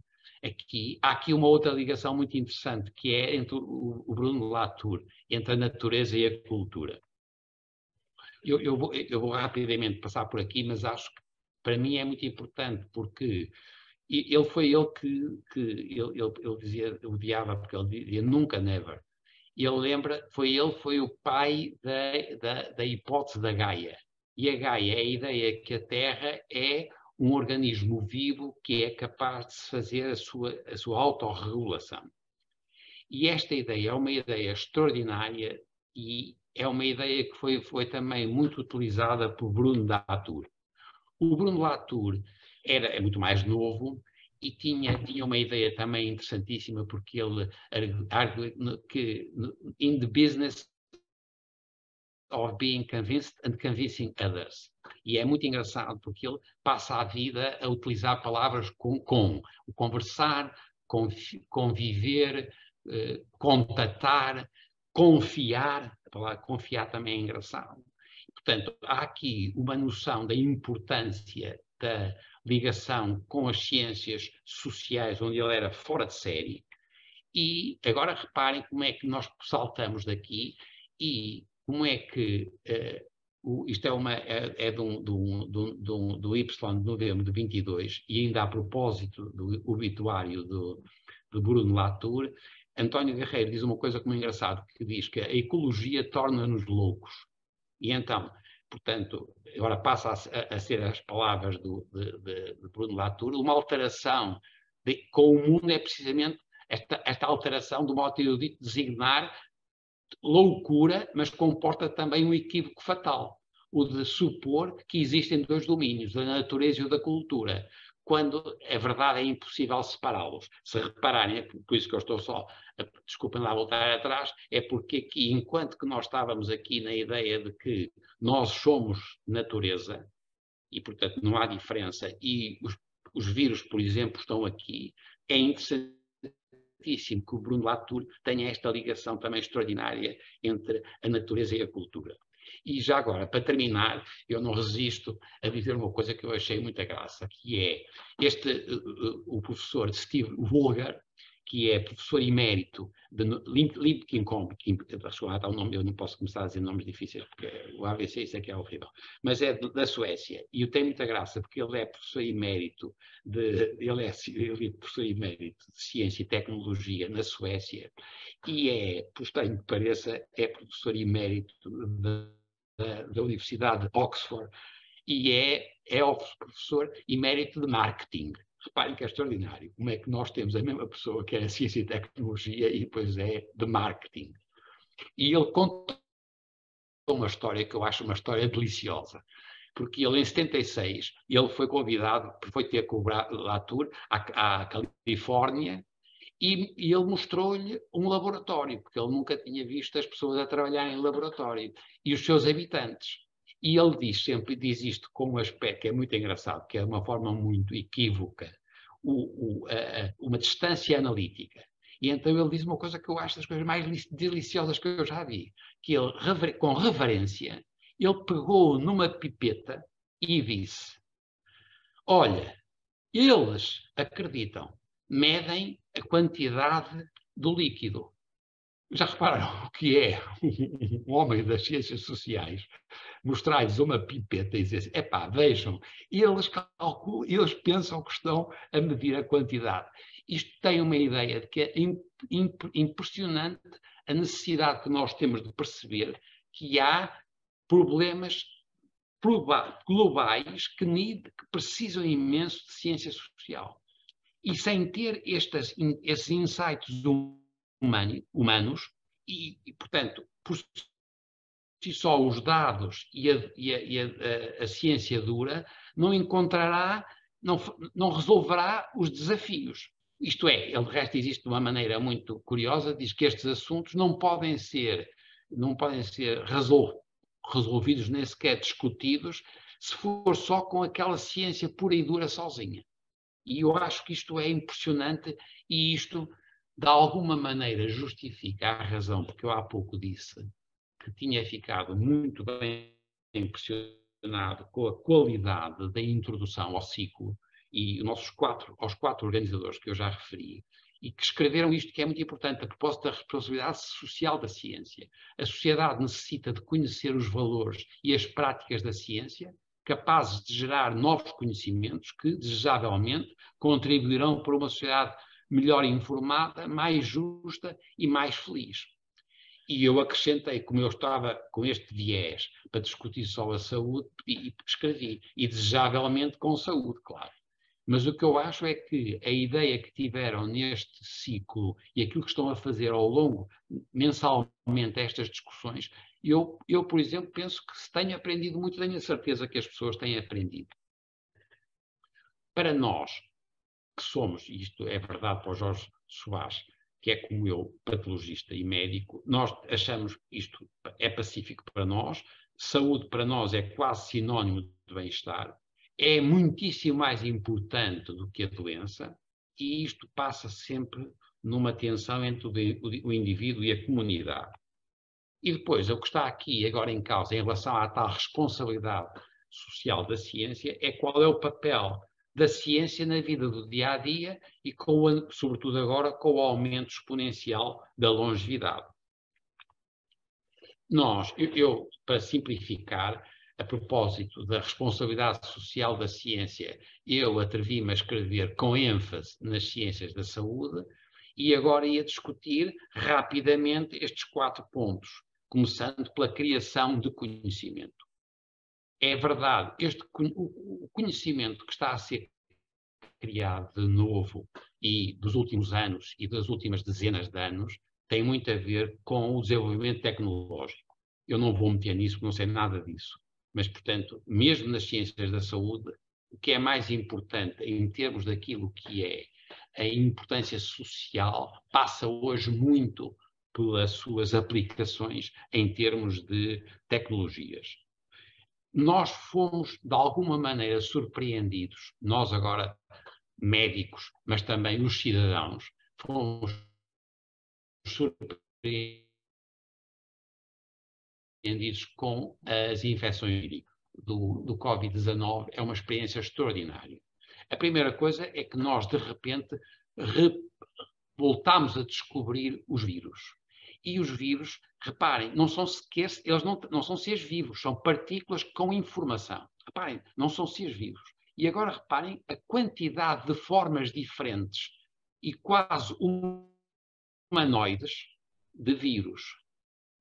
há aqui uma outra ligação muito interessante, que é entre o Bruno Latour, entre a natureza e a cultura. Eu vou rapidamente passar por aqui, mas acho que para mim é muito importante, porque ele dizia, odiava, porque ele dizia nunca, never. Ele foi o pai da hipótese da Gaia. E a Gaia é a ideia que a Terra é um organismo vivo que é capaz de fazer a sua autorregulação. E esta ideia é uma ideia extraordinária e é uma ideia que foi também muito utilizada por Bruno Latour. O Bruno Latour é muito mais novo e tinha uma ideia também interessantíssima, porque ele arguia que in the business of being convinced and convincing others. E é muito engraçado porque ele passa a vida a utilizar palavras com o conversar, conviver, contatar, confiar. A palavra confiar também é engraçado. Portanto, há aqui uma noção da importância da ligação com as ciências sociais, onde ele era fora de série. E agora reparem como é que nós saltamos daqui e como é que isto é do Y de novembro de 22, e ainda a propósito do obituário do Bruno Latour, António Guerreiro diz uma coisa como engraçado, que diz que a ecologia torna-nos loucos. E então, portanto, agora passa a ser as palavras de Bruno Latour, uma alteração com o mundo é precisamente esta alteração, do modo erudito, designar loucura, mas comporta também um equívoco fatal, o de supor que existem dois domínios, da natureza e o da cultura, quando a verdade é impossível separá-los. Se repararem, é por isso que eu estou só, desculpem lá voltar atrás, é porque aqui, enquanto que nós estávamos aqui na ideia de que nós somos natureza, e portanto não há diferença, e os vírus, por exemplo, estão aqui, é interessante que o Bruno Latour tenha esta ligação também extraordinária entre a natureza e a cultura. E já agora, para terminar, eu não resisto a dizer uma coisa que eu achei muita graça, que é o professor Steve Woolgar, que é professor emérito de Linköping, eu não posso começar a dizer nomes difíceis, porque o ABC isso é que é horrível, mas é da Suécia, e tem muita graça, porque ele é professor emérito ele é professor emérito de Ciência e Tecnologia na Suécia, e por estranho que pareça, é professor emérito da Universidade de Oxford, e é o professor emérito de Marketing. Reparem que é extraordinário. Como é que nós temos a mesma pessoa que é a ciência e tecnologia e depois é de marketing. E ele conta uma história que eu acho uma história deliciosa. Porque ele, em 76, ele foi convidado, foi ter com o Latour à Califórnia, e ele mostrou-lhe um laboratório, porque ele nunca tinha visto as pessoas a trabalhar em laboratório, e os seus habitantes. E ele sempre diz isto com um aspecto que é muito engraçado, que é uma forma muito equívoca, uma distância analítica. E então ele diz uma coisa que eu acho das coisas mais deliciosas que eu já vi, que ele, com reverência, ele pegou numa pipeta e disse: olha, eles acreditam, medem a quantidade do líquido. Já repararam o que é um homem das ciências sociais mostrar-lhes uma pipeta e dizer assim, epá, vejam, eles calculam, eles pensam que estão a medir a quantidade. Isto tem uma ideia de que é impressionante a necessidade que nós temos de perceber que há problemas globais que precisam imenso de ciência social. E sem ter esses insights humanos, e portanto, por si só os dados e a ciência dura, não resolverá os desafios. Isto é, ele de resto existe de uma maneira muito curiosa, diz que estes assuntos não podem ser resolvidos nem sequer discutidos se for só com aquela ciência pura e dura sozinha. E eu acho que isto é impressionante e isto, de alguma maneira, justifica a razão, porque eu há pouco disse que tinha ficado muito bem impressionado com a qualidade da introdução ao ciclo, e aos 4 organizadores que eu já referi, e que escreveram isto que é muito importante, a propósito da responsabilidade social da ciência. A sociedade necessita de conhecer os valores e as práticas da ciência, capazes de gerar novos conhecimentos que, desejavelmente, contribuirão para uma sociedade melhor informada, mais justa e mais feliz. E eu acrescentei, como eu estava com este viés para discutir só a saúde, e escrevi, e desejavelmente com saúde, claro. Mas o que eu acho é que a ideia que tiveram neste ciclo e aquilo que estão a fazer ao longo, mensalmente, estas discussões, eu, por exemplo, penso que se tenho aprendido muito, tenho a certeza que as pessoas têm aprendido. Para nós, que somos, e isto é verdade para o Jorge Soares, que é como eu, patologista e médico, nós achamos isto é pacífico para nós, saúde para nós é quase sinónimo de bem-estar, é muitíssimo mais importante do que a doença, e isto passa sempre numa tensão entre o indivíduo e a comunidade. E depois, o que está aqui agora em causa, em relação à tal responsabilidade social da ciência, é qual é o papel da ciência na vida do dia-a-dia e, sobretudo agora, com o aumento exponencial da longevidade. Eu, para simplificar, a propósito da responsabilidade social da ciência, eu atrevi-me a escrever com ênfase nas ciências da saúde e agora ia discutir rapidamente estes 4 pontos, começando pela criação de conhecimento. É verdade, o conhecimento que está a ser criado de novo e dos últimos anos e das últimas dezenas de anos tem muito a ver com o desenvolvimento tecnológico. Eu não vou meter nisso, porque não sei nada disso. Mas, portanto, mesmo nas ciências da saúde, o que é mais importante em termos daquilo que é a importância social passa hoje muito pelas suas aplicações em termos de tecnologias. Nós fomos, de alguma maneira, surpreendidos, nós agora médicos, mas também os cidadãos, fomos surpreendidos com as infecções do Covid-19. É uma experiência extraordinária. A primeira coisa é que nós, de repente, voltámos a descobrir os vírus. E os vírus, reparem, não são sequer, eles não são seres vivos, são partículas com informação. Reparem, não são seres vivos. E agora reparem a quantidade de formas diferentes e quase humanoides de vírus.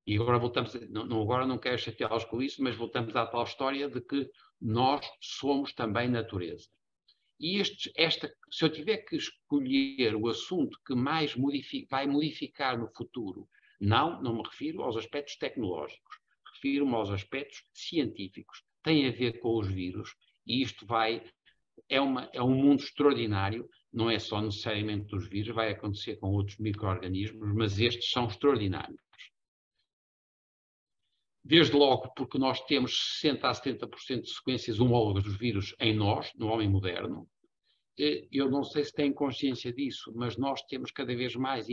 E agora voltamos, agora não quero chateá-los com isso, mas voltamos à tal história de que nós somos também natureza. E se eu tiver que escolher o assunto que mais vai modificar no futuro, não me refiro aos aspectos tecnológicos, refiro-me aos aspectos científicos. Tem a ver com os vírus, e isto é um mundo extraordinário, não é só necessariamente dos vírus, vai acontecer com outros micro-organismos, mas estes são extraordinários. Desde logo porque nós temos 60% a 70% de sequências homólogas dos vírus em nós, no homem moderno. Eu não sei se têm consciência disso, mas nós temos cada vez mais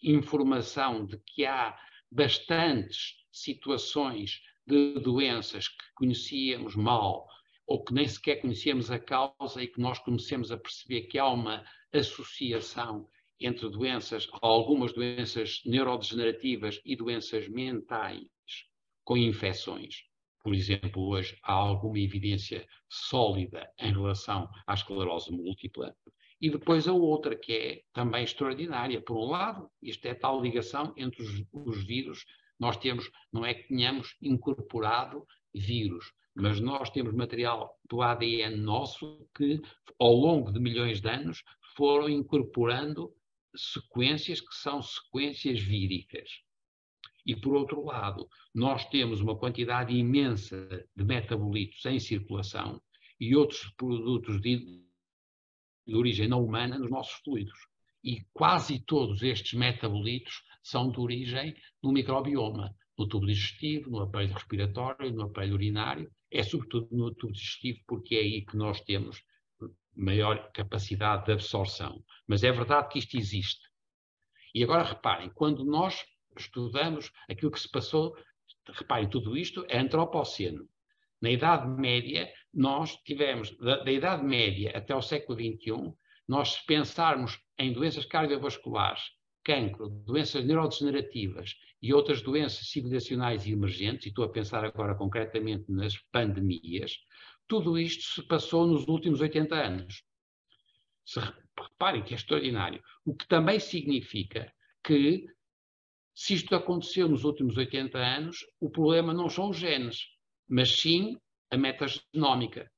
informação de que há bastantes situações de doenças que conhecíamos mal ou que nem sequer conhecíamos a causa e que nós comecemos a perceber que há uma associação entre algumas doenças neurodegenerativas e doenças mentais com infecções. Por exemplo, hoje há alguma evidência sólida em relação à esclerose múltipla. E depois a outra, que é também extraordinária. Por um lado, isto é tal ligação entre os vírus. Nós temos, não é que tenhamos incorporado vírus, mas nós temos material do ADN nosso que, ao longo de milhões de anos, foram incorporando sequências que são sequências víricas. E, por outro lado, nós temos uma quantidade imensa de metabolitos em circulação e outros produtos de origem não humana nos nossos fluidos. E quase todos estes metabolitos são de origem no microbioma, no tubo digestivo, no aparelho respiratório, no aparelho urinário. É sobretudo no tubo digestivo porque é aí que nós temos maior capacidade de absorção. Mas é verdade que isto existe. E agora reparem, quando nós estudamos aquilo que se passou reparem, tudo isto é antropoceno. Na Idade Média, nós tivemos, da Idade Média até o século XXI, nós, se pensarmos em doenças cardiovasculares, cancro, doenças neurodegenerativas e outras doenças civilizacionais e emergentes, e estou a pensar agora concretamente nas pandemias, tudo isto se passou nos últimos 80 anos. Reparem que é extraordinário. O que também significa que, se isto aconteceu nos últimos 80 anos, o problema não são os genes, mas sim a metagenómica,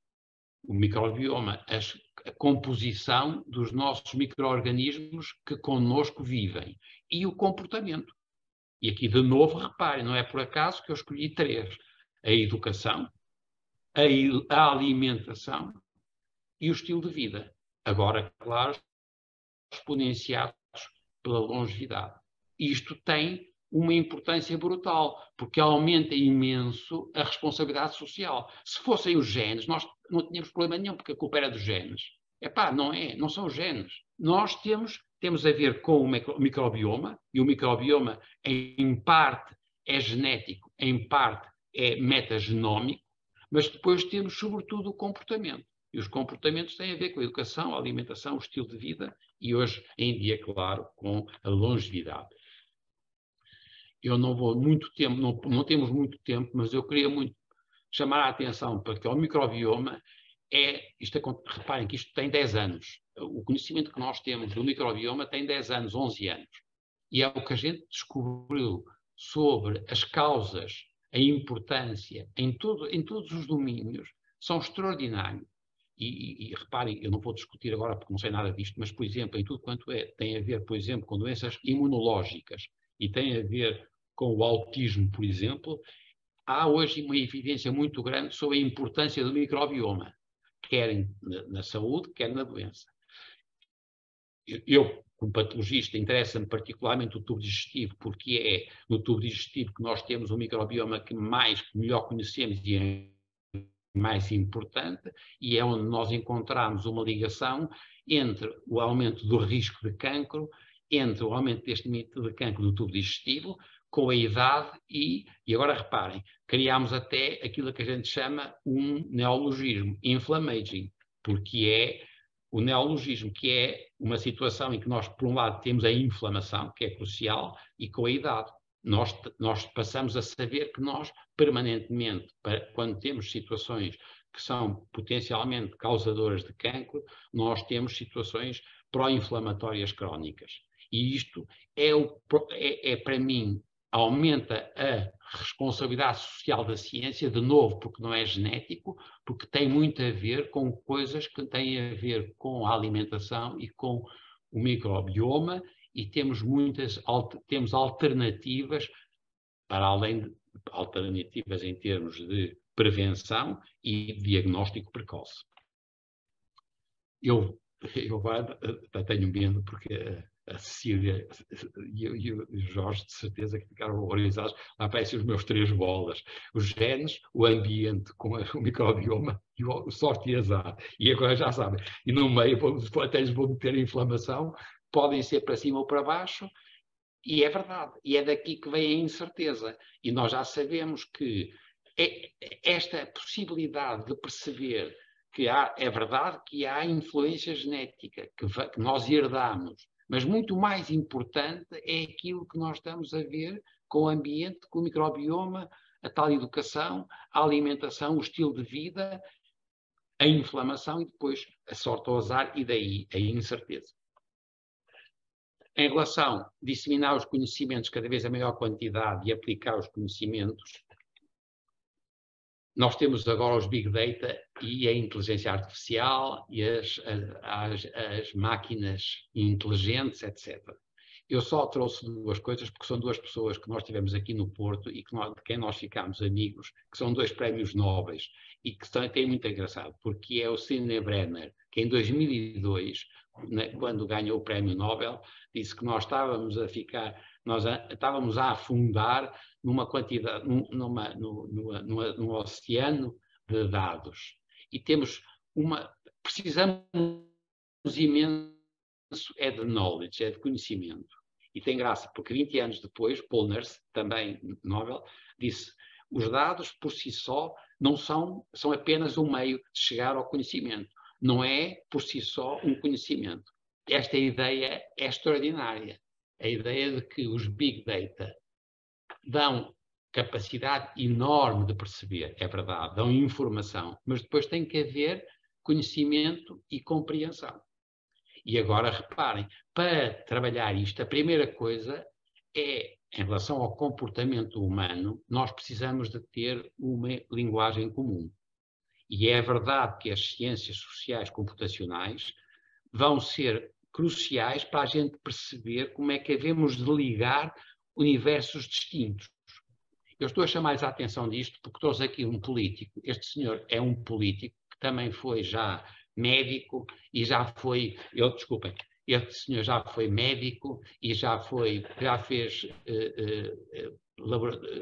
o microbioma, a composição dos nossos micro-organismos que connosco vivem e o comportamento. E aqui, de novo, reparem, não é por acaso que eu escolhi 3. A educação, a alimentação e o estilo de vida. Agora, claro, exponenciados pela longevidade. Isto tem uma importância brutal, porque aumenta imenso a responsabilidade social. Se fossem os genes, nós não tínhamos problema nenhum, porque a culpa era dos genes. Epá, não são os genes. Nós temos a ver com o microbioma, e o microbioma, em parte, é genético, em parte, é metagenómico, mas depois temos, sobretudo, o comportamento. E os comportamentos têm a ver com a educação, a alimentação, o estilo de vida e, hoje em dia, claro, com a longevidade. Eu não vou muito tempo, não temos muito tempo, mas eu queria muito chamar a atenção para que o microbioma reparem que isto tem 10 anos. O conhecimento que nós temos do microbioma tem 10 anos, 11 anos. E é o que a gente descobriu sobre as causas, a importância, em todos os domínios, são extraordinários. E reparem, eu não vou discutir agora porque não sei nada disto, mas, por exemplo, em tudo quanto tem a ver, por exemplo, com doenças imunológicas e tem a ver com o autismo, por exemplo, há hoje uma evidência muito grande sobre a importância do microbioma, quer na saúde, quer na doença. Eu, como patologista, interessa-me particularmente o tubo digestivo, porque é no tubo digestivo que nós temos o microbioma que melhor conhecemos e é mais importante, e é onde nós encontramos uma ligação entre o aumento do risco de cancro, entre o aumento deste mito de cancro do tubo digestivo, com a idade e agora reparem, criámos até aquilo que a gente chama um neologismo, inflammaging, porque é o neologismo, que é uma situação em que nós, por um lado, temos a inflamação, que é crucial, e com a idade. Nós passamos a saber que nós, permanentemente, quando temos situações que são potencialmente causadoras de cancro, nós temos situações pró-inflamatórias crónicas. E isto para mim, aumenta a responsabilidade social da ciência, de novo, porque não é genético, porque tem muito a ver com coisas que têm a ver com a alimentação e com o microbioma, e temos alternativas, para além de alternativas em termos de prevenção e diagnóstico precoce. Eu agora tenho medo porque a Cecília e o Jorge, de certeza, que ficaram horrorizados. Lá aparecem os meus 3 bolas. Os genes, o ambiente com o microbioma e o sorte e azar. E agora já sabem. E no meio, até lhes vou meter a inflamação, podem ser para cima ou para baixo, e é verdade. E é daqui que vem a incerteza. E nós já sabemos que esta possibilidade de perceber que é verdade que há influência genética, que nós herdamos, mas muito mais importante é aquilo que nós estamos a ver com o ambiente, com o microbioma, a tal educação, a alimentação, o estilo de vida, a inflamação e depois a sorte ao azar e daí a incerteza. Em relação a disseminar os conhecimentos cada vez a maior quantidade e aplicar os conhecimentos, nós temos agora os Big Data e a inteligência artificial e as máquinas inteligentes, etc. Eu só trouxe 2 coisas porque são 2 pessoas que nós tivemos aqui no Porto e de quem nós ficámos amigos, que são 2 prémios Nobel e que têm muito engraçado, porque é o Sidney Brenner, que em 2002, quando ganhou o prémio Nobel, disse que nós estávamos a afundar numa quantidade, num oceano de dados. E precisamos imenso de knowledge, de conhecimento. E tem graça, porque 20 anos depois, Paul Nurse, também Nobel, disse: os dados por si só não são apenas um meio de chegar ao conhecimento. Não é por si só um conhecimento. Esta ideia é extraordinária. A ideia de que os Big Data dão capacidade enorme de perceber, é verdade, dão informação, mas depois tem que haver conhecimento e compreensão. E agora reparem, para trabalhar isto, a primeira coisa é, em relação ao comportamento humano, nós precisamos de ter uma linguagem comum. E é verdade que as ciências sociais computacionais vão ser cruciais para a gente perceber como é que devemos de ligar universos distintos. Eu estou a chamar-lhes a atenção disto porque trouxe aqui um político. Este senhor é um político que também foi já médico e já foi... Desculpem, este senhor já foi médico e já fez...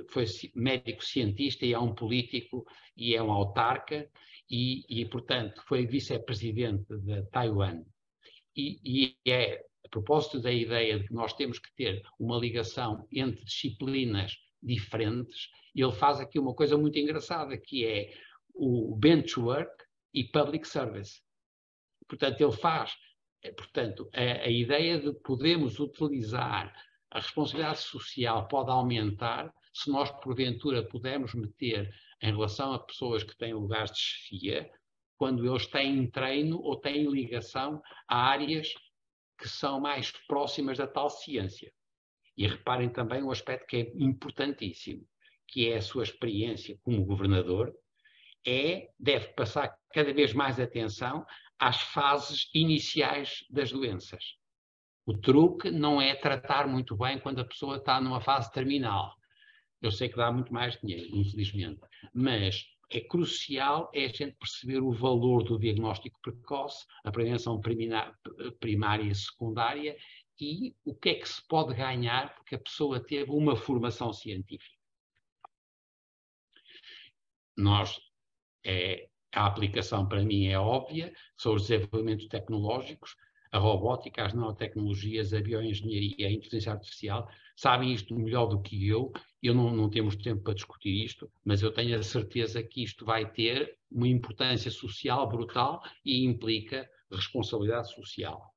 foi médico cientista e é um político e é um autarca e portanto, foi vice-presidente de Taiwan. E é a propósito da ideia de que nós temos que ter uma ligação entre disciplinas diferentes, ele faz aqui uma coisa muito engraçada, que é o benchwork e public service. Portanto, ele faz, a ideia de podermos utilizar a responsabilidade social pode aumentar se nós, porventura, pudermos meter em relação a pessoas que têm lugares de chefia, quando eles têm treino ou têm ligação a áreas que são mais próximas da tal ciência. E reparem também um aspecto que é importantíssimo, que é a sua experiência como governador, deve passar cada vez mais atenção às fases iniciais das doenças. O truque não é tratar muito bem quando a pessoa está numa fase terminal. Eu sei que dá muito mais dinheiro, infelizmente, mas é crucial a gente perceber o valor do diagnóstico precoce, a prevenção primária e secundária e o que é que se pode ganhar porque a pessoa teve uma formação científica. A aplicação para mim é óbvia, são os desenvolvimentos tecnológicos, a robótica, as nanotecnologias, a bioengenharia, a inteligência artificial, sabem isto melhor do que eu não temos tempo para discutir isto, mas eu tenho a certeza que isto vai ter uma importância social brutal e implica responsabilidade social.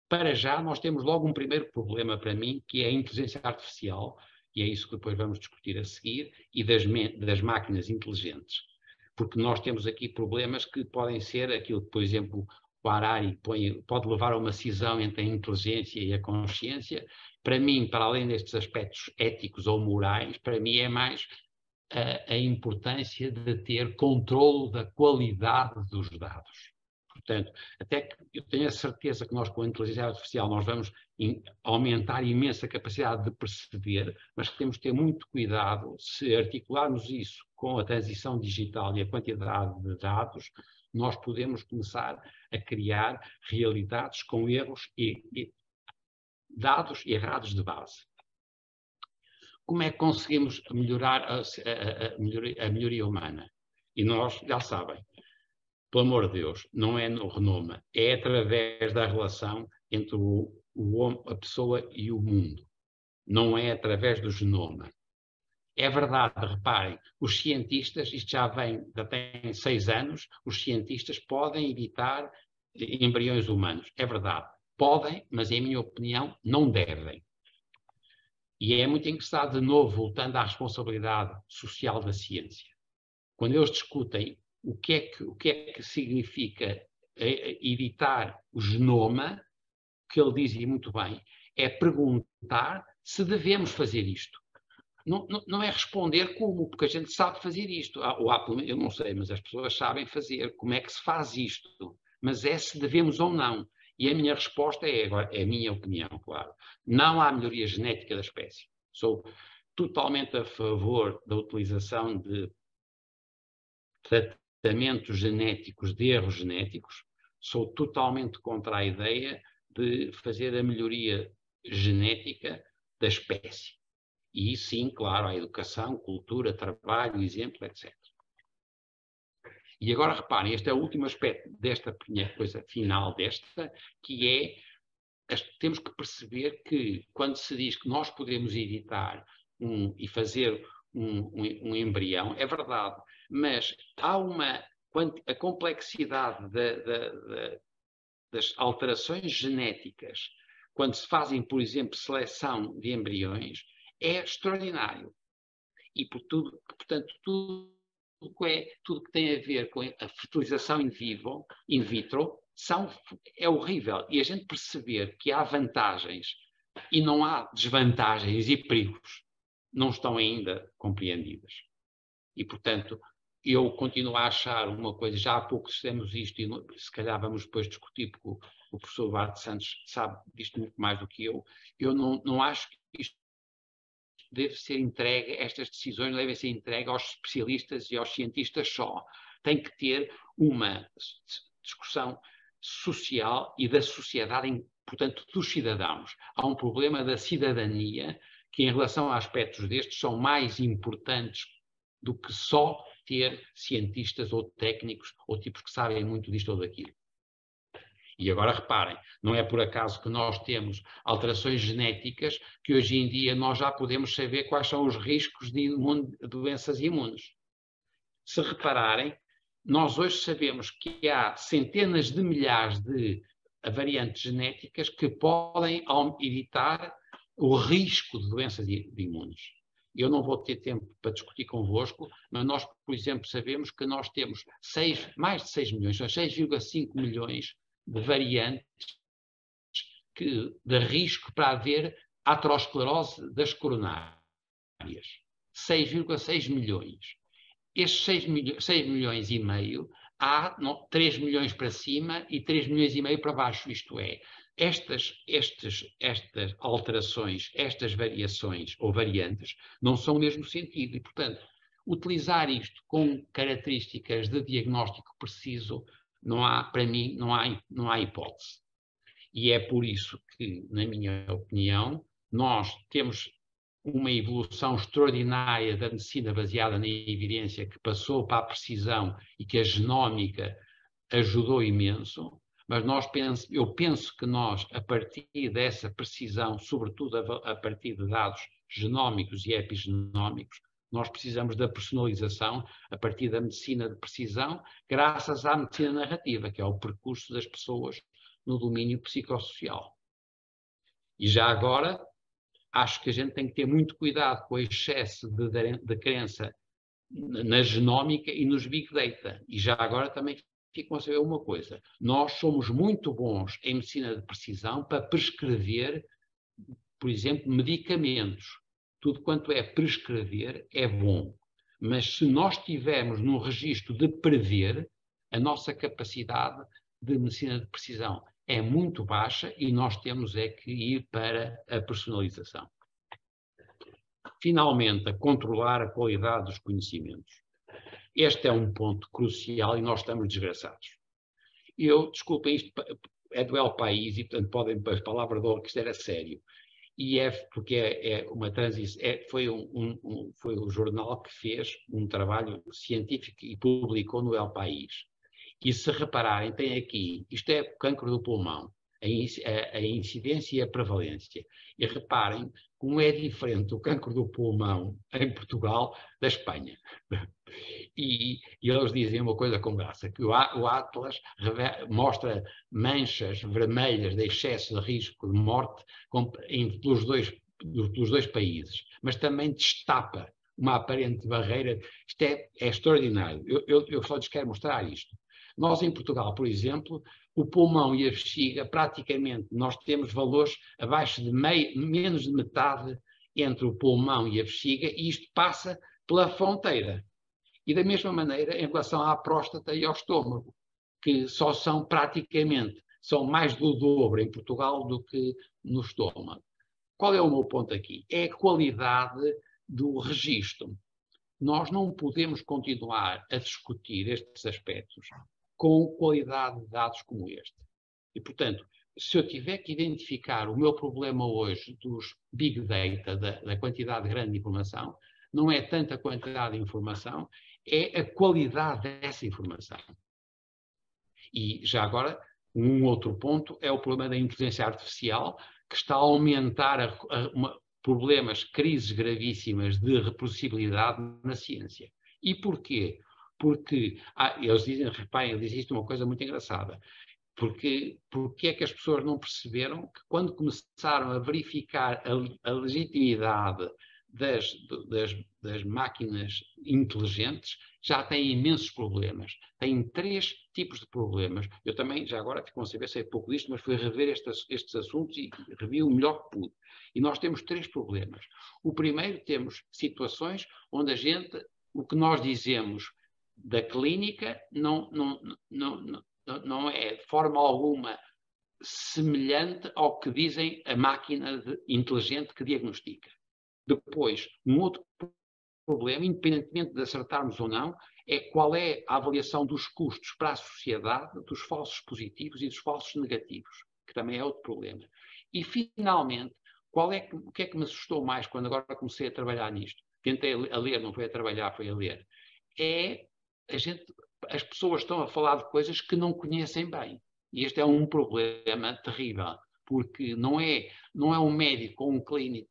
Para já, nós temos logo um primeiro problema para mim, que é a inteligência artificial, e é isso que depois vamos discutir a seguir, e das máquinas inteligentes. Porque nós temos aqui problemas que podem ser aquilo que, por exemplo, o Harari pode levar a uma cisão entre a inteligência e a consciência. Para mim, para além destes aspectos éticos ou morais, para mim é mais a importância de ter controle da qualidade dos dados. Portanto, até que eu tenho a certeza que nós, com a inteligência artificial, nós vamos aumentar imensa capacidade de perceber, mas que temos que ter muito cuidado se articularmos isso com a transição digital e a quantidade de dados, nós podemos começar a criar realidades com erros e dados errados de base. Como é que conseguimos melhorar a melhoria humana? E nós, já sabem, pelo amor de Deus, não é no renome, é através da relação entre a pessoa e o mundo. Não é através do genoma. É verdade, reparem, os cientistas, isto já tem 6 anos, os cientistas podem editar embriões humanos. É verdade, podem, mas em minha opinião não devem. E é muito engraçado, de novo, voltando à responsabilidade social da ciência. Quando eles discutem o que é que significa editar o genoma, que ele dizia muito bem, é perguntar se devemos fazer isto. Não é responder como, porque a gente sabe fazer isto. Eu não sei, mas as pessoas sabem fazer. Como é que se faz isto? Mas é se devemos ou não. E a minha resposta é a minha opinião, claro. Não há melhoria genética da espécie. Sou totalmente a favor da utilização de tratamentos genéticos, de erros genéticos. Sou totalmente contra a ideia de fazer a melhoria genética da espécie. E sim, claro, a educação, cultura, trabalho, exemplo, etc. E agora reparem, este é o último aspecto desta coisa final que é temos que perceber que, quando se diz que nós podemos editar e fazer um embrião, é verdade, mas há a complexidade das alterações genéticas, quando se fazem, por exemplo, seleção de embriões, é extraordinário. E, portanto, tudo que tem a ver com a fertilização in vitro, é horrível. E a gente perceber que há vantagens e não há desvantagens e perigos, não estão ainda compreendidas. E, portanto, eu continuo a achar uma coisa, já há pouco dissemos isto, e se calhar vamos depois discutir, porque o professor Duarte Santos sabe disto muito mais do que eu não acho que isto deve ser entregue, estas decisões devem ser entregues aos especialistas e aos cientistas só. Tem que ter uma discussão social e da sociedade, portanto, dos cidadãos. Há um problema da cidadania que, em relação a aspectos destes, são mais importantes do que só ter cientistas ou técnicos ou tipos que sabem muito disto ou daquilo. E agora reparem, não é por acaso que nós temos alterações genéticas que hoje em dia nós já podemos saber quais são os riscos de doenças imunes. Se repararem, nós hoje sabemos que há centenas de milhares de variantes genéticas que podem evitar o risco de doenças imunes. Eu não vou ter tempo para discutir convosco, mas nós, por exemplo, sabemos que nós temos mais de 6 milhões, 6,5 milhões de variantes de risco para haver aterosclerose das coronárias. 6,6 milhões. Estes 6 milhões e meio, há 3 milhões para cima e 3 milhões e meio para baixo. Isto é, estas alterações, estas variações ou variantes, não são o mesmo sentido. E, portanto, utilizar isto com características de diagnóstico preciso, para mim, não há hipótese. E é por isso que, na minha opinião, nós temos uma evolução extraordinária da medicina baseada na evidência que passou para a precisão e que a genómica ajudou imenso, mas eu penso que nós, a partir dessa precisão, sobretudo a partir de dados genómicos e epigenómicos, nós precisamos da personalização a partir da medicina de precisão, graças à medicina narrativa, que é o percurso das pessoas no domínio psicossocial. E já agora, acho que a gente tem que ter muito cuidado com o excesso de crença na genómica e nos big data. E já agora também ficam a saber uma coisa. Nós somos muito bons em medicina de precisão para prescrever, por exemplo, medicamentos. Tudo quanto é prescrever é bom. Mas se nós tivermos no registro de prever, a nossa capacidade de medicina de precisão é muito baixa e nós temos é que ir para a personalização. Finalmente, a controlar a qualidade dos conhecimentos. Este é um ponto crucial e nós estamos desgraçados. Desculpem, isto é do El País e, portanto, podem, a palavra de honra, que isto era sério. E porque é uma transição, foi o jornal que fez um trabalho científico e publicou no El País. E se repararem, tem aqui, isto é o cancro do pulmão, a incidência e a prevalência. E reparem como é diferente o cancro do pulmão em Portugal da Espanha. E eles dizem uma coisa com graça, que o Atlas mostra manchas vermelhas de excesso de risco de morte pelos dois países, mas também destapa uma aparente barreira. Isto é extraordinário. Eu só lhes quero mostrar isto. Nós, em Portugal, por exemplo, o pulmão e a bexiga, praticamente, nós temos valores abaixo de menos de metade entre o pulmão e a bexiga, e isto passa pela fronteira. E da mesma maneira, em relação à próstata e ao estômago, que só são mais do dobro em Portugal do que no estômago. Qual é o meu ponto aqui? É a qualidade do registro. Nós não podemos continuar a discutir estes aspectos com qualidade de dados como este. E, portanto, se eu tiver que identificar o meu problema hoje dos big data, da quantidade grande de informação, não é tanta quantidade de informação, é a qualidade dessa informação. E já agora Um outro ponto é o problema da inteligência artificial, que está a aumentar problemas, crises gravíssimas de reproducibilidade na ciência. E porquê? Porque, eles dizem, reparem, eles dizem isto uma coisa muito engraçada, porque é que as pessoas não perceberam que quando começaram a verificar a legitimidade das máquinas inteligentes, já têm imensos problemas. Têm 3 tipos de problemas. Eu também, já agora, ficam a saber, sei pouco disto, mas fui rever estes assuntos e revi o melhor que pude. E nós temos 3 problemas. O primeiro, temos situações onde o que nós dizemos da clínica não é de forma alguma semelhante ao que dizem a máquina inteligente que diagnostica. Depois, um outro problema, independentemente de acertarmos ou não, é qual é a avaliação dos custos para a sociedade dos falsos positivos e dos falsos negativos, que também é outro problema. E, finalmente, o que é que me assustou mais quando agora comecei a trabalhar nisto? Tentei a ler, não foi a trabalhar, foi a ler. As pessoas estão a falar de coisas que não conhecem bem. E este é um problema terrível, porque não é um médico ou um clínico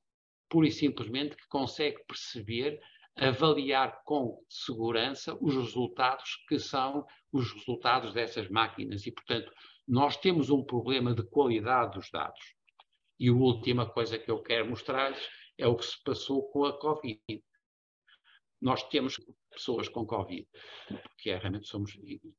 pura e simplesmente que consegue perceber, avaliar com segurança os resultados que são os resultados dessas máquinas. E, portanto, nós temos um problema de qualidade dos dados. E a última coisa que eu quero mostrar-lhes é o que se passou com a Covid. Nós temos pessoas com Covid, porque realmente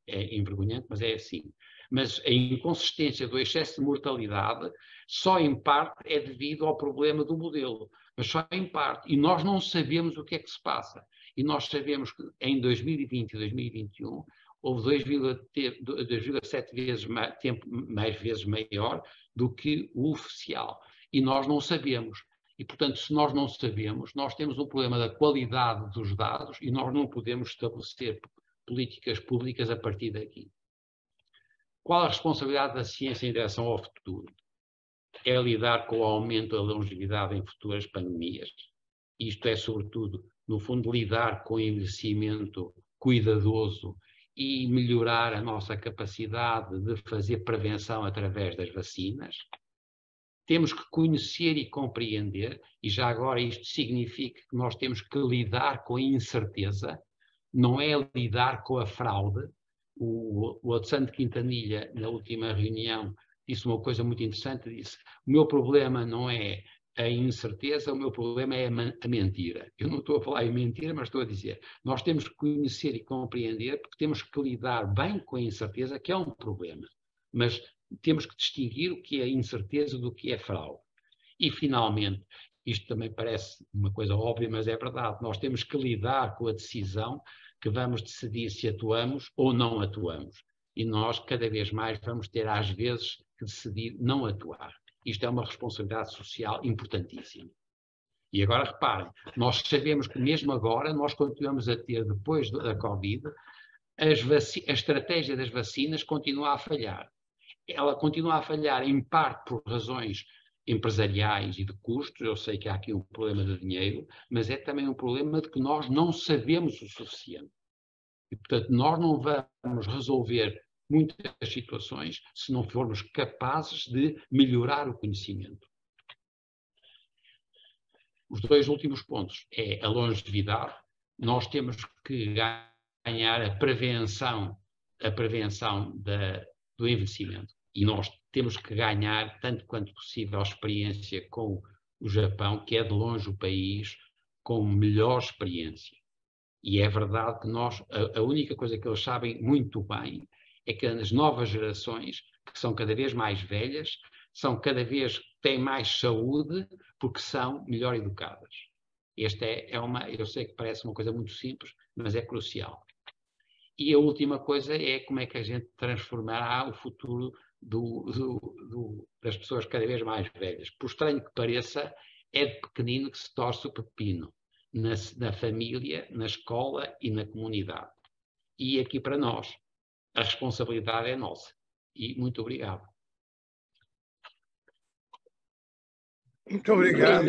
é envergonhante, mas é assim. Mas a inconsistência do excesso de mortalidade só em parte é devido ao problema do modelo, mas só em parte. E nós não sabemos o que é que se passa. E nós sabemos que em 2020 e 2021 houve 2,7 vezes mais vezes maior do que o oficial. E nós não sabemos. E, portanto, se nós não sabemos, nós temos um problema da qualidade dos dados e nós não podemos estabelecer políticas públicas a partir daqui. Qual a responsabilidade da ciência em direção ao futuro? É lidar com o aumento da longevidade em futuras pandemias. Isto é, sobretudo, no fundo, lidar com o envelhecimento cuidadoso e melhorar a nossa capacidade de fazer prevenção através das vacinas. Temos que conhecer e compreender, e já agora isto significa que nós temos que lidar com a incerteza, não é lidar com a fraude. O Alexandre Quintanilha, na última reunião, disse uma coisa muito interessante, disse: o meu problema não é a incerteza, o meu problema é a mentira. Eu não estou a falar em mentira, mas estou a dizer, nós temos que conhecer e compreender, porque temos que lidar bem com a incerteza, que é um problema. Mas temos que distinguir o que é incerteza do que é fraude. E, finalmente, isto também parece uma coisa óbvia, mas é verdade, nós temos que lidar com a decisão que vamos decidir se atuamos ou não atuamos. E nós, cada vez mais, vamos ter, às vezes, que decidir não atuar. Isto é uma responsabilidade social importantíssima. E agora, reparem, nós sabemos que mesmo agora, nós continuamos a ter, depois da Covid, a estratégia das vacinas continua a falhar. Ela continua a falhar, em parte, por razões empresariais e de custos. Eu sei que há aqui um problema de dinheiro, mas é também um problema de que nós não sabemos o suficiente. E, portanto, nós não vamos resolver muitas situações se não formos capazes de melhorar o conhecimento. Os 2 últimos pontos é a longevidade. Nós temos que ganhar a prevenção do envelhecimento. E nós temos que ganhar, tanto quanto possível, a experiência com o Japão, que é de longe o país com melhor experiência. E é verdade que a única coisa que eles sabem muito bem é que as novas gerações, que são cada vez mais velhas, têm mais saúde porque são melhor educadas. Esta eu sei que parece uma coisa muito simples, mas é crucial. E a última coisa é como é que a gente transformará o futuro das pessoas cada vez mais velhas. Por estranho que pareça, é de pequenino que se torce o pepino, na família, na escola e na comunidade. E aqui para nós, a responsabilidade é nossa. E muito obrigado. Muito obrigado,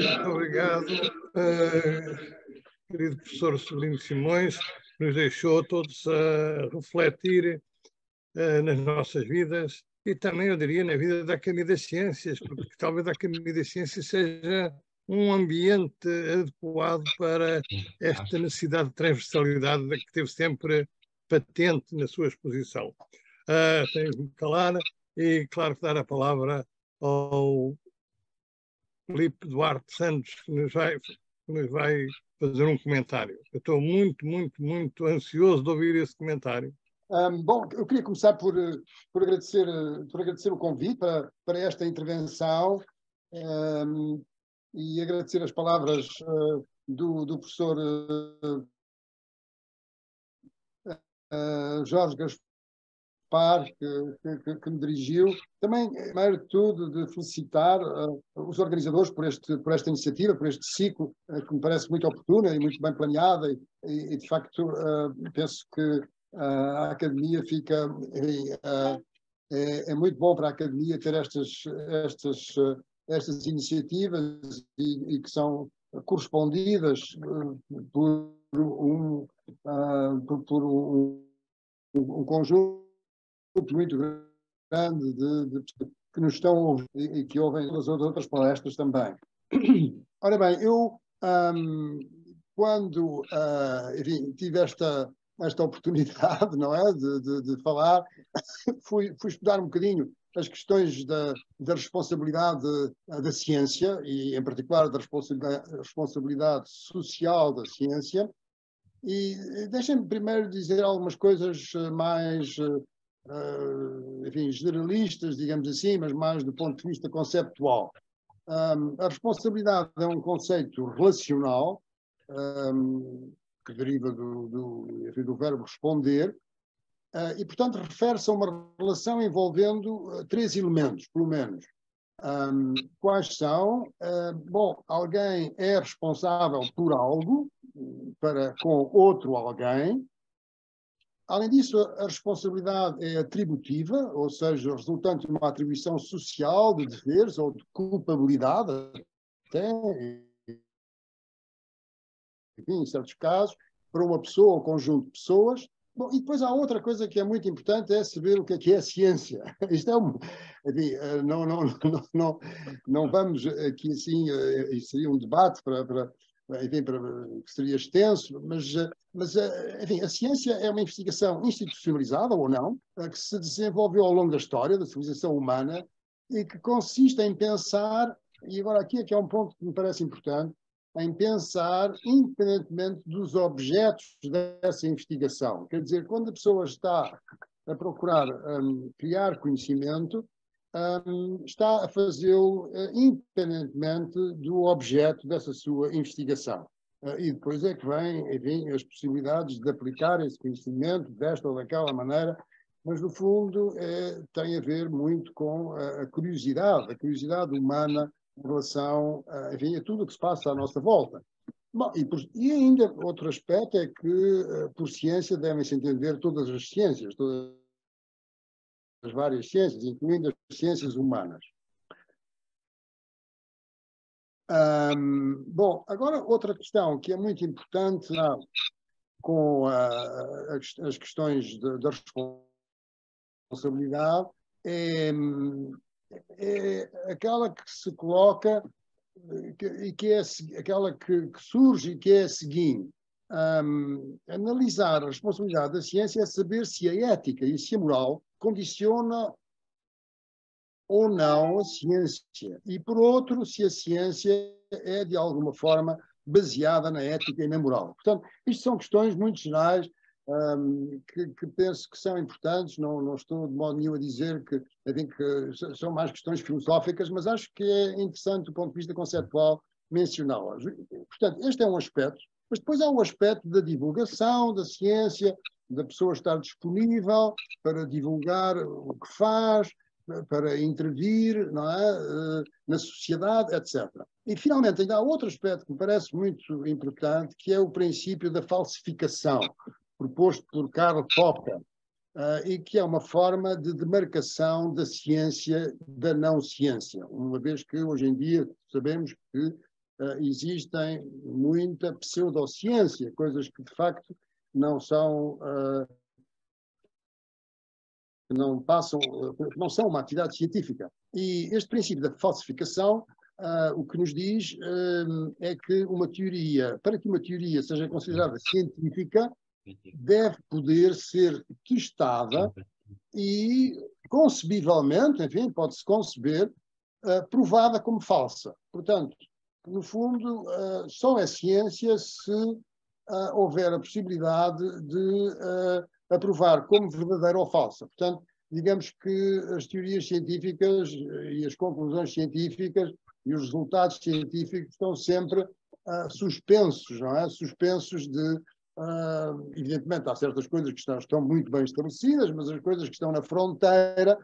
querido professor Celino Simões, que nos deixou todos a refletir nas nossas vidas e também, eu diria, na vida da Academia das Ciências, porque talvez a Academia das Ciências seja um ambiente adequado para esta necessidade de transversalidade que teve sempre patente na sua exposição. Tenho que me calar e, claro, que dar a palavra ao Filipe Duarte Santos, que nos vai fazer um comentário. Eu estou muito, muito, muito ansioso de ouvir esse comentário. Bom, eu queria começar por agradecer o convite para esta intervenção e agradecer as palavras do professor Jorge Gaspar, que me dirigiu. Também, primeiro de tudo, de felicitar os organizadores por esta iniciativa, por este ciclo, que me parece muito oportuna e muito bem planeada, e de facto, penso que a Academia fica... É muito bom para a Academia ter estas iniciativas e que são correspondidas por um conjunto muito grande que nos estão a ouvir e que ouvem as outras palestras também. Ora bem, eu quando enfim, tive esta oportunidade, não é, de falar, fui estudar um bocadinho as questões da responsabilidade da ciência e, em particular, da responsabilidade social da ciência. E deixem-me primeiro dizer algumas coisas mais, enfim, generalistas, digamos assim, mas mais do ponto de vista conceptual. A responsabilidade é um conceito relacional, que deriva do verbo responder, e, portanto, refere-se a uma relação envolvendo três elementos, pelo menos. Quais são? Bom, alguém é responsável por algo com outro alguém. Além disso, a responsabilidade é atributiva, ou seja, resultante de uma atribuição social de deveres ou de culpabilidade, até, enfim, em certos casos, para uma pessoa ou conjunto de pessoas. Bom, e depois há outra coisa que é muito importante, é saber o que é a ciência. Isto enfim, não vamos aqui assim, isso seria um debate enfim, que seria extenso, mas enfim, a ciência é uma investigação institucionalizada ou não, que se desenvolveu ao longo da história da civilização humana e que consiste em pensar, e agora aqui é que é um ponto que me parece importante, em pensar independentemente dos objetos dessa investigação. Quer dizer, quando a pessoa está a procurar criar conhecimento, está a fazê-lo independentemente do objeto dessa sua investigação. E depois é que vêm, enfim, as possibilidades de aplicar esse conhecimento desta ou daquela maneira, mas no fundo tem a ver muito com a curiosidade humana em relação, enfim, a tudo o que se passa à nossa volta. Bom, e ainda outro aspecto é que, por ciência, devem-se entender todas as ciências, todas as várias ciências, incluindo as ciências humanas. Bom, agora outra questão que é muito importante com as questões da responsabilidade é aquela que se coloca e que é aquela que surge e que é a seguinte. Analisar a responsabilidade da ciência é saber se a ética e se a moral condiciona ou não a ciência. E, por outro, se a ciência é, de alguma forma, baseada na ética e na moral. Portanto, isto são questões muito gerais que penso que são importantes. Não estou de modo nenhum a dizer que são mais questões filosóficas, mas acho que é interessante do ponto de vista conceptual mencioná-las. Portanto, este é um aspecto, mas depois há o aspecto da divulgação da ciência, da pessoa estar disponível para divulgar o que faz, para intervir, não é, na sociedade, etc. E, finalmente, ainda há outro aspecto que me parece muito importante, que é o princípio da falsificação, proposto por Karl Popper, e que é uma forma de demarcação da ciência da não-ciência, uma vez que hoje em dia sabemos que existem muita pseudociência, coisas que de facto não são que não são uma atividade científica. E este princípio da falsificação, o que nos diz é que para que uma teoria seja considerada científica, deve poder ser testada e, concebivelmente, enfim, pode-se conceber, provada como falsa. Portanto, no fundo, só é ciência se houver a possibilidade de aprovar como verdadeira ou falsa. Portanto, digamos que as teorias científicas e as conclusões científicas e os resultados científicos estão sempre suspensos, não é? Suspensos de... evidentemente, há certas coisas que estão muito bem estabelecidas, mas as coisas que estão na fronteira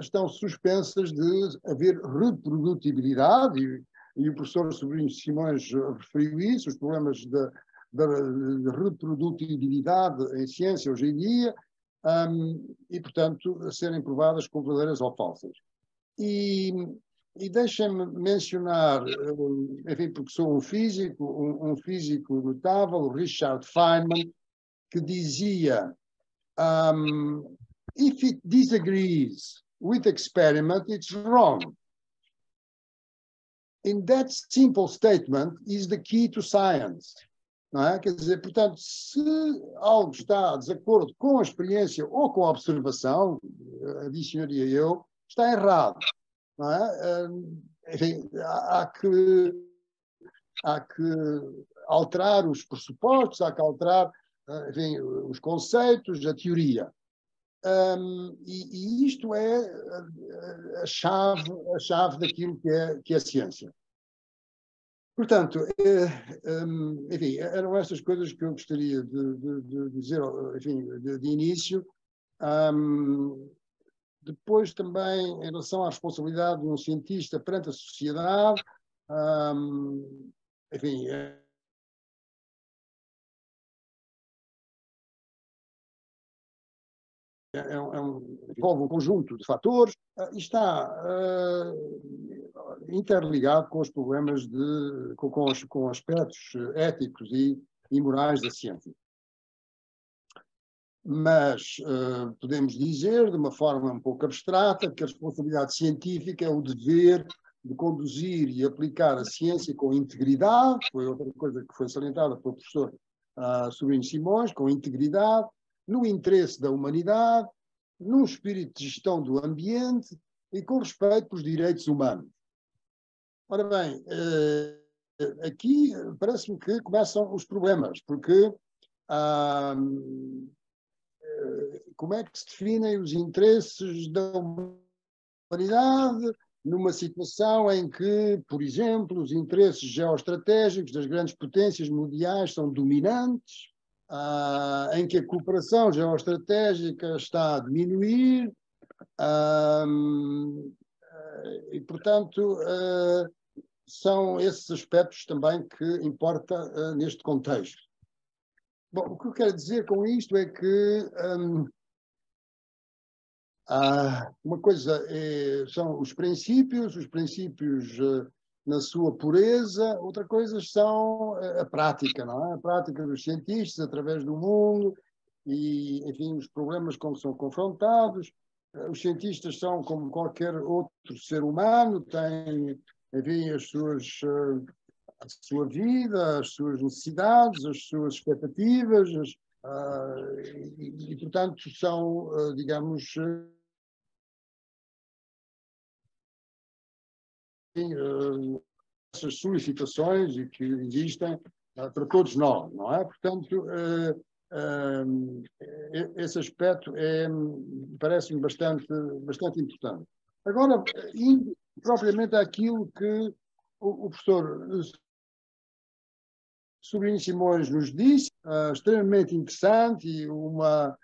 estão suspensas de haver reprodutibilidade, e o professor Sobrinho Simões referiu isso, os problemas da reprodutibilidade em ciência hoje em dia, e, portanto, serem provadas como verdadeiras ou falsas. E deixem-me mencionar, enfim, porque sou um físico notável, o Richard Feynman, que dizia: if it disagrees with experiment, it's wrong. In that simple statement is the key to science. Não é? Quer dizer, portanto, se algo está de acordo com a experiência ou com a observação, adicionaria eu, está errado. Não é? Enfim, há que alterar os pressupostos, há que alterar, enfim, os conceitos, a teoria. E isto é a chave daquilo que é a ciência. Portanto, enfim, eram estas coisas que eu gostaria de dizer, enfim, de início. Depois também, em relação à responsabilidade de um cientista perante a sociedade, enfim, envolve um conjunto de fatores e está interligado com os problemas com aspectos éticos e morais da ciência. Mas podemos dizer, de uma forma um pouco abstrata, que a responsabilidade científica é o dever de conduzir e aplicar a ciência com integridade, foi outra coisa que foi salientada pelo professor Sobrinho Simões, com integridade, no interesse da humanidade, num espírito de gestão do ambiente e com respeito pelos direitos humanos. Ora bem, aqui parece-me que começam os problemas, porque como é que se definem os interesses da humanidade numa situação em que, por exemplo, os interesses geoestratégicos das grandes potências mundiais são dominantes, em que a cooperação geoestratégica está a diminuir, e, portanto, são esses aspectos também que importa neste contexto. Bom, o que eu quero dizer com isto é que uma coisa são os princípios na sua pureza, outra coisa são a prática, não é? A prática dos cientistas através do mundo e, enfim, os problemas com que são confrontados. Os cientistas são como qualquer outro ser humano, têm, enfim, a sua vida, as suas necessidades, as suas expectativas, e, portanto, são, digamos, essas solicitações e que existem para todos nós, não é? Portanto, esse aspecto parece-me bastante importante. Agora, indo propriamente àquilo que o professor Sobrinho Simões nos disse, extremamente interessante e uma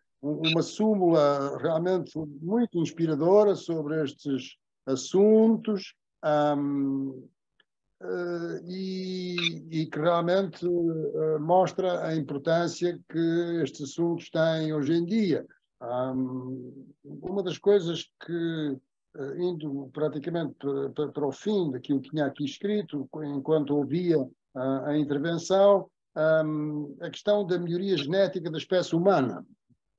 súmula realmente muito inspiradora sobre estes assuntos, e que realmente mostra a importância que estes assuntos têm hoje em dia. Uma das coisas que, indo praticamente para o fim daquilo que tinha aqui escrito, enquanto ouvia a intervenção, a questão da melhoria genética da espécie humana.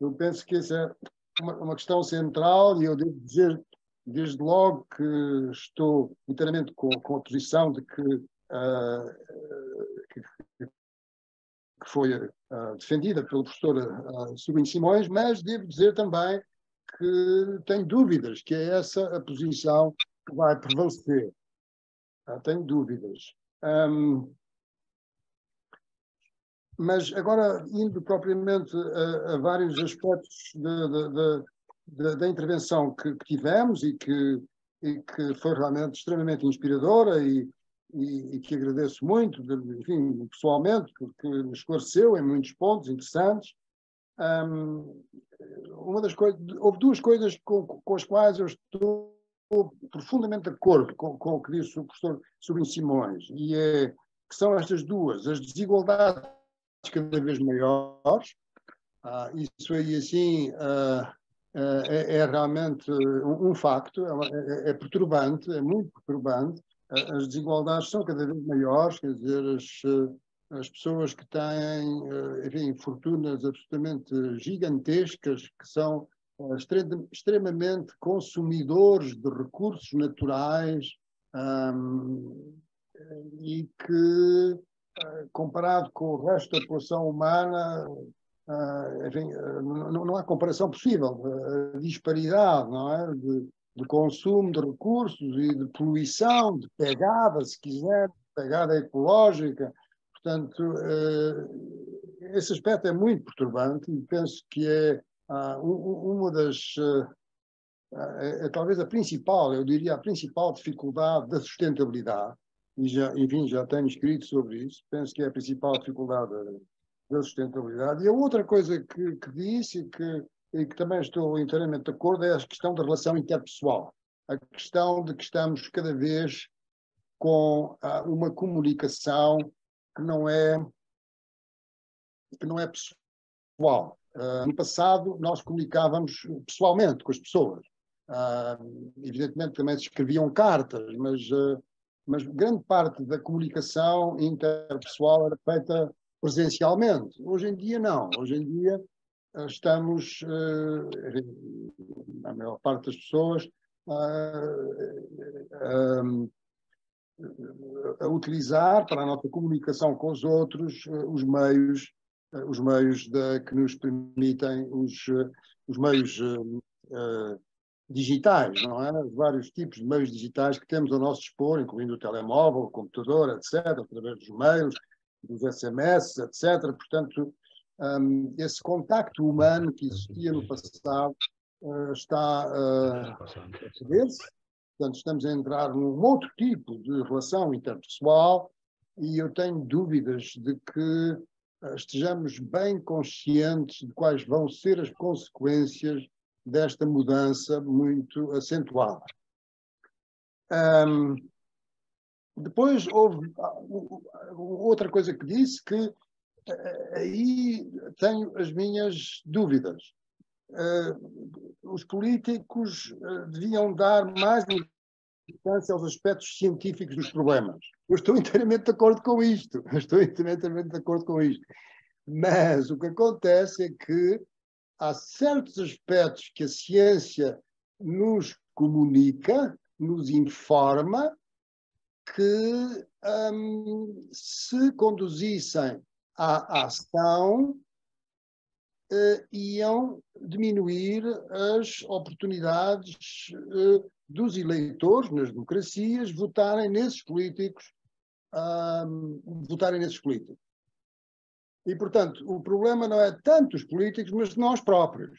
Eu penso que esse é uma questão central, e eu devo dizer, desde logo, que estou inteiramente com a posição de que foi defendida pelo professor Sobrinho Simões, mas devo dizer também que tenho dúvidas que é essa a posição que vai prevalecer. Tenho dúvidas. Mas agora, indo propriamente a vários aspectos da intervenção que tivemos e que foi realmente extremamente inspiradora e que agradeço muito, enfim, pessoalmente, porque me esclareceu em muitos pontos interessantes. Uma das coisas, houve duas coisas com as quais eu estou profundamente de acordo com o que disse o professor Sobrinho Simões, que são estas duas: as desigualdades cada vez maiores. Isso aí, assim, é realmente um facto, é perturbante, é muito perturbante. As desigualdades são cada vez maiores, quer dizer, as pessoas que têm, enfim, fortunas absolutamente gigantescas, que são extremamente consumidores de recursos naturais, e que, comparado com o resto da população humana, enfim, não há comparação possível. A disparidade, não é? De consumo de recursos e de poluição, de pegada, se quiser, pegada ecológica. Portanto, esse aspecto é muito perturbante e penso que é uma das... é talvez a principal, eu diria a principal dificuldade da sustentabilidade. E enfim, já tenho escrito sobre isso. Penso que é a principal dificuldade da sustentabilidade. E a outra coisa que disse e que também estou inteiramente de acordo é a questão da relação interpessoal. A questão de que estamos cada vez com uma comunicação que não é pessoal. No passado, nós comunicávamos pessoalmente com as pessoas. Evidentemente, também se escreviam cartas, mas grande parte da comunicação interpessoal era feita presencialmente. Hoje em dia, não. Hoje em dia, estamos, a maior parte das pessoas, a utilizar para a nossa comunicação com os outros os meios que nos permitem, os meios digitais, não é? Os vários tipos de meios digitais que temos ao nosso dispor, incluindo o telemóvel, o computador, etc., através dos mails, dos SMS, etc. Portanto, esse contacto humano que existia no passado está a perder-se. Portanto, estamos a entrar num outro tipo de relação interpessoal e eu tenho dúvidas de que estejamos bem conscientes de quais vão ser as consequências desta mudança muito acentuada. Depois houve outra coisa que disse, que aí tenho as minhas dúvidas. Os políticos deviam dar mais importância aos aspectos científicos dos problemas. Eu estou inteiramente de acordo com isto. Mas o que acontece é que há certos aspectos que a ciência nos comunica, nos informa, que se conduzissem à ação, iam diminuir as oportunidades dos eleitores nas democracias votarem nesses políticos. E, portanto, o problema não é tanto os políticos, mas nós próprios.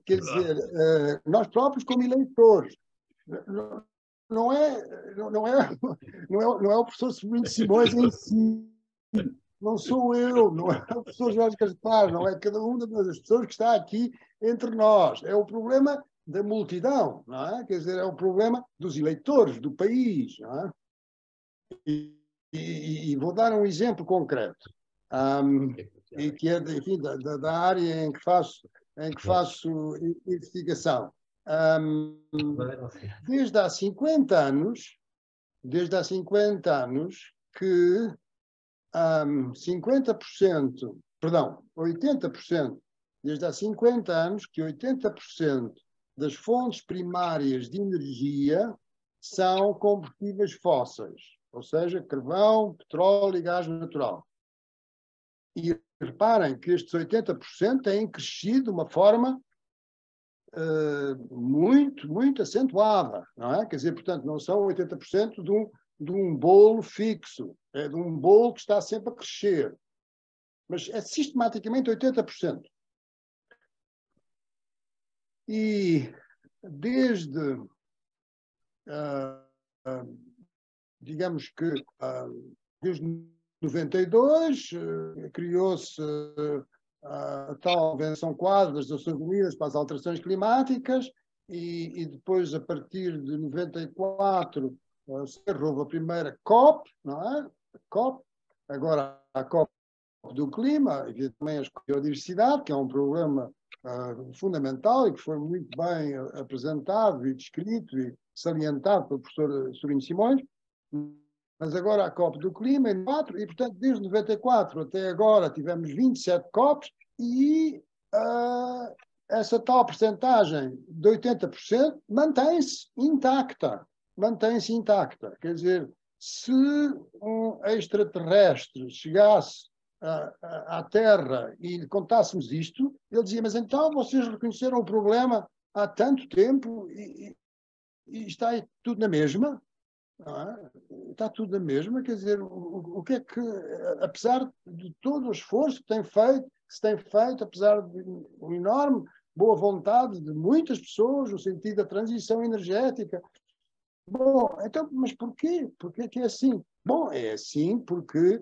Quer dizer, nós próprios como eleitores. Não é o professor Sobrinho Simões em si. Não sou eu, não é o professor Jorge Gaspar, não é cada uma das pessoas que está aqui entre nós. É o problema da multidão, não é? Quer dizer, é o problema dos eleitores, do país, não é? E vou dar um exemplo concreto, e que é, enfim, da área em que faço investigação. Desde há 50 anos que 80% desde há 50 anos, que 80% das fontes primárias de energia são combustíveis fósseis, ou seja, carvão, petróleo e gás natural. E reparem que estes 80% têm crescido de uma forma muito, muito acentuada, não é? Quer dizer, portanto, não são 80% de um bolo fixo, é de um bolo que está sempre a crescer. Mas é sistematicamente 80%. E desde, digamos que, desde 92, criou-se a tal Convenção Quadro das Nações Unidas para as Alterações Climáticas e depois, a partir de 94, houve a primeira COP, não é? A COP, agora a COP do clima, e também a biodiversidade, que é um problema fundamental e que foi muito bem apresentado e descrito e salientado pelo professor Sobrinho Simões. Mas agora a COP do clima em 4, e portanto desde 94 até agora tivemos 27 COPs e essa tal percentagem de 80% mantém-se intacta. Mantém-se intacta. Quer dizer, se um extraterrestre chegasse à Terra e lhe contássemos isto, ele dizia, mas então vocês reconheceram o problema há tanto tempo e está aí tudo na mesma? Não é? Está tudo na mesma, quer dizer, o que é que, apesar de todo o esforço que se tem feito, apesar de uma enorme boa vontade de muitas pessoas, no sentido da transição energética. Bom, então, mas porquê? Porquê que é assim? Bom, é assim porque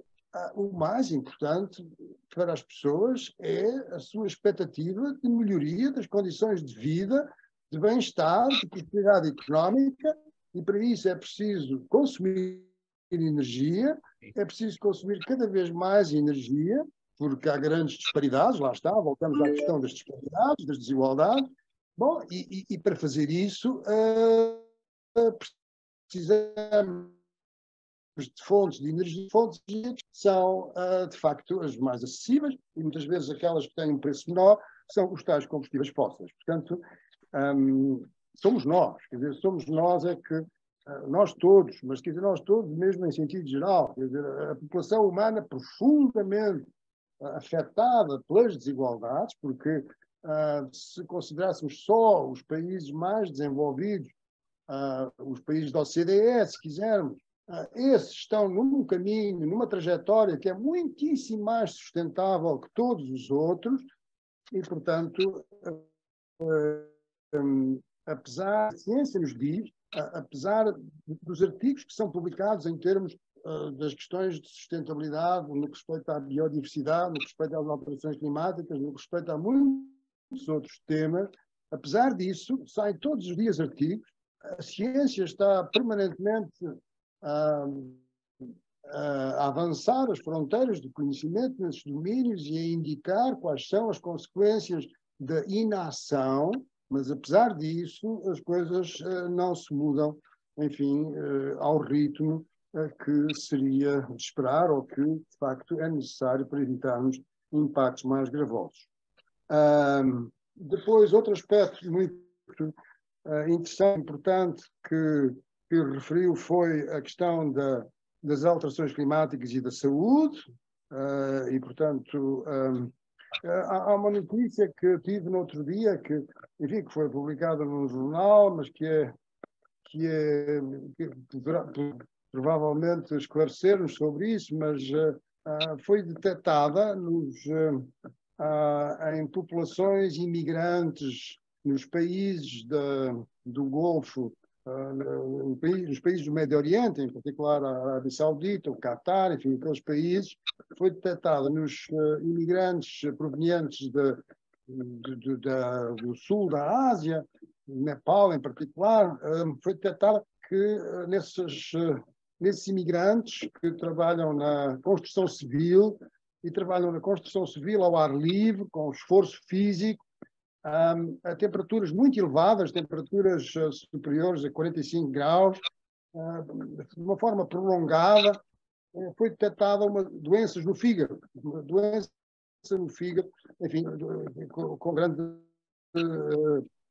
o mais importante para as pessoas é a sua expectativa de melhoria das condições de vida, de bem-estar, de prosperidade económica, e para isso é preciso consumir energia, é preciso consumir cada vez mais energia, porque há grandes disparidades, lá está, voltamos à questão das disparidades, das desigualdades. Bom, e para fazer isso, precisamos de fontes de energia, fontes que são, de facto, as mais acessíveis, e muitas vezes aquelas que têm um preço menor são os tais combustíveis fósseis. Portanto, somos nós, quer dizer, somos nós é que, nós todos, mas quer dizer, nós todos mesmo em sentido geral, quer dizer, a população humana profundamente afetada pelas desigualdades, porque se considerássemos só os países mais desenvolvidos, os países da OCDE, se quisermos, esses estão num caminho, numa trajetória que é muitíssimo mais sustentável que todos os outros e, portanto, apesar, a ciência nos diz, apesar dos artigos que são publicados em termos das questões de sustentabilidade, no que respeita à biodiversidade, no que respeita às alterações climáticas, no que respeita a muitos outros temas, apesar disso, saem todos os dias artigos, a ciência está permanentemente a avançar as fronteiras do conhecimento nesses domínios e a indicar quais são as consequências da inação, mas apesar disso as coisas não se mudam, enfim, ao ritmo que seria de esperar ou que, de facto, é necessário para evitarmos impactos mais gravosos. Depois, outro aspecto muito interessante, importante, que referiu foi a questão das alterações climáticas e da saúde, e, portanto, há uma notícia que eu tive no outro dia, que, enfim, que foi publicada num jornal, mas que poderá provavelmente esclarecer-nos sobre isso, mas foi detectada em populações imigrantes nos países do Golfo, nos países do Médio Oriente, em particular a Arábia Saudita, o Catar, enfim, aqueles países, foi detectada nos imigrantes provenientes do sul da Ásia, Nepal em particular, foi detectada que nesses imigrantes que trabalham na construção civil e trabalham na construção civil ao ar livre, com esforço físico, a temperaturas muito elevadas, temperaturas superiores a 45 graus, de uma forma prolongada, foi detectada doenças no fígado, doenças no fígado, enfim, com grande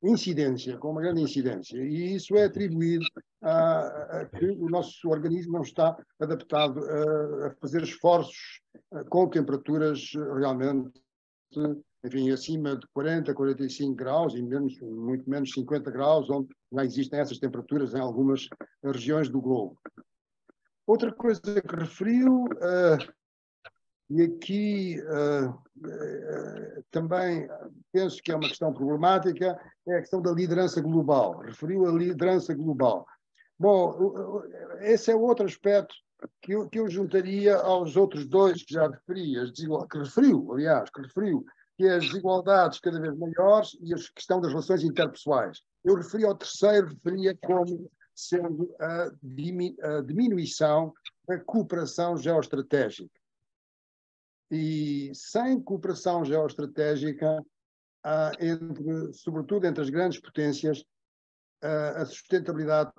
incidência, com uma grande incidência. E isso é atribuído a que o nosso organismo não está adaptado a fazer esforços com temperaturas realmente, enfim, acima de 40, 45 graus, e muito menos 50 graus, onde já existem essas temperaturas em algumas regiões do globo. Outra coisa que referiu, e aqui também penso que é uma questão problemática, é a questão da liderança global. Referiu a liderança global. Bom, esse é outro aspecto que eu juntaria aos outros dois que já referi, que referiu, que é as desigualdades cada vez maiores e a questão das relações interpessoais. Eu referi ao terceiro, referia como sendo a diminuição da cooperação geoestratégica. E sem cooperação geoestratégica, sobretudo entre as grandes potências, a sustentabilidade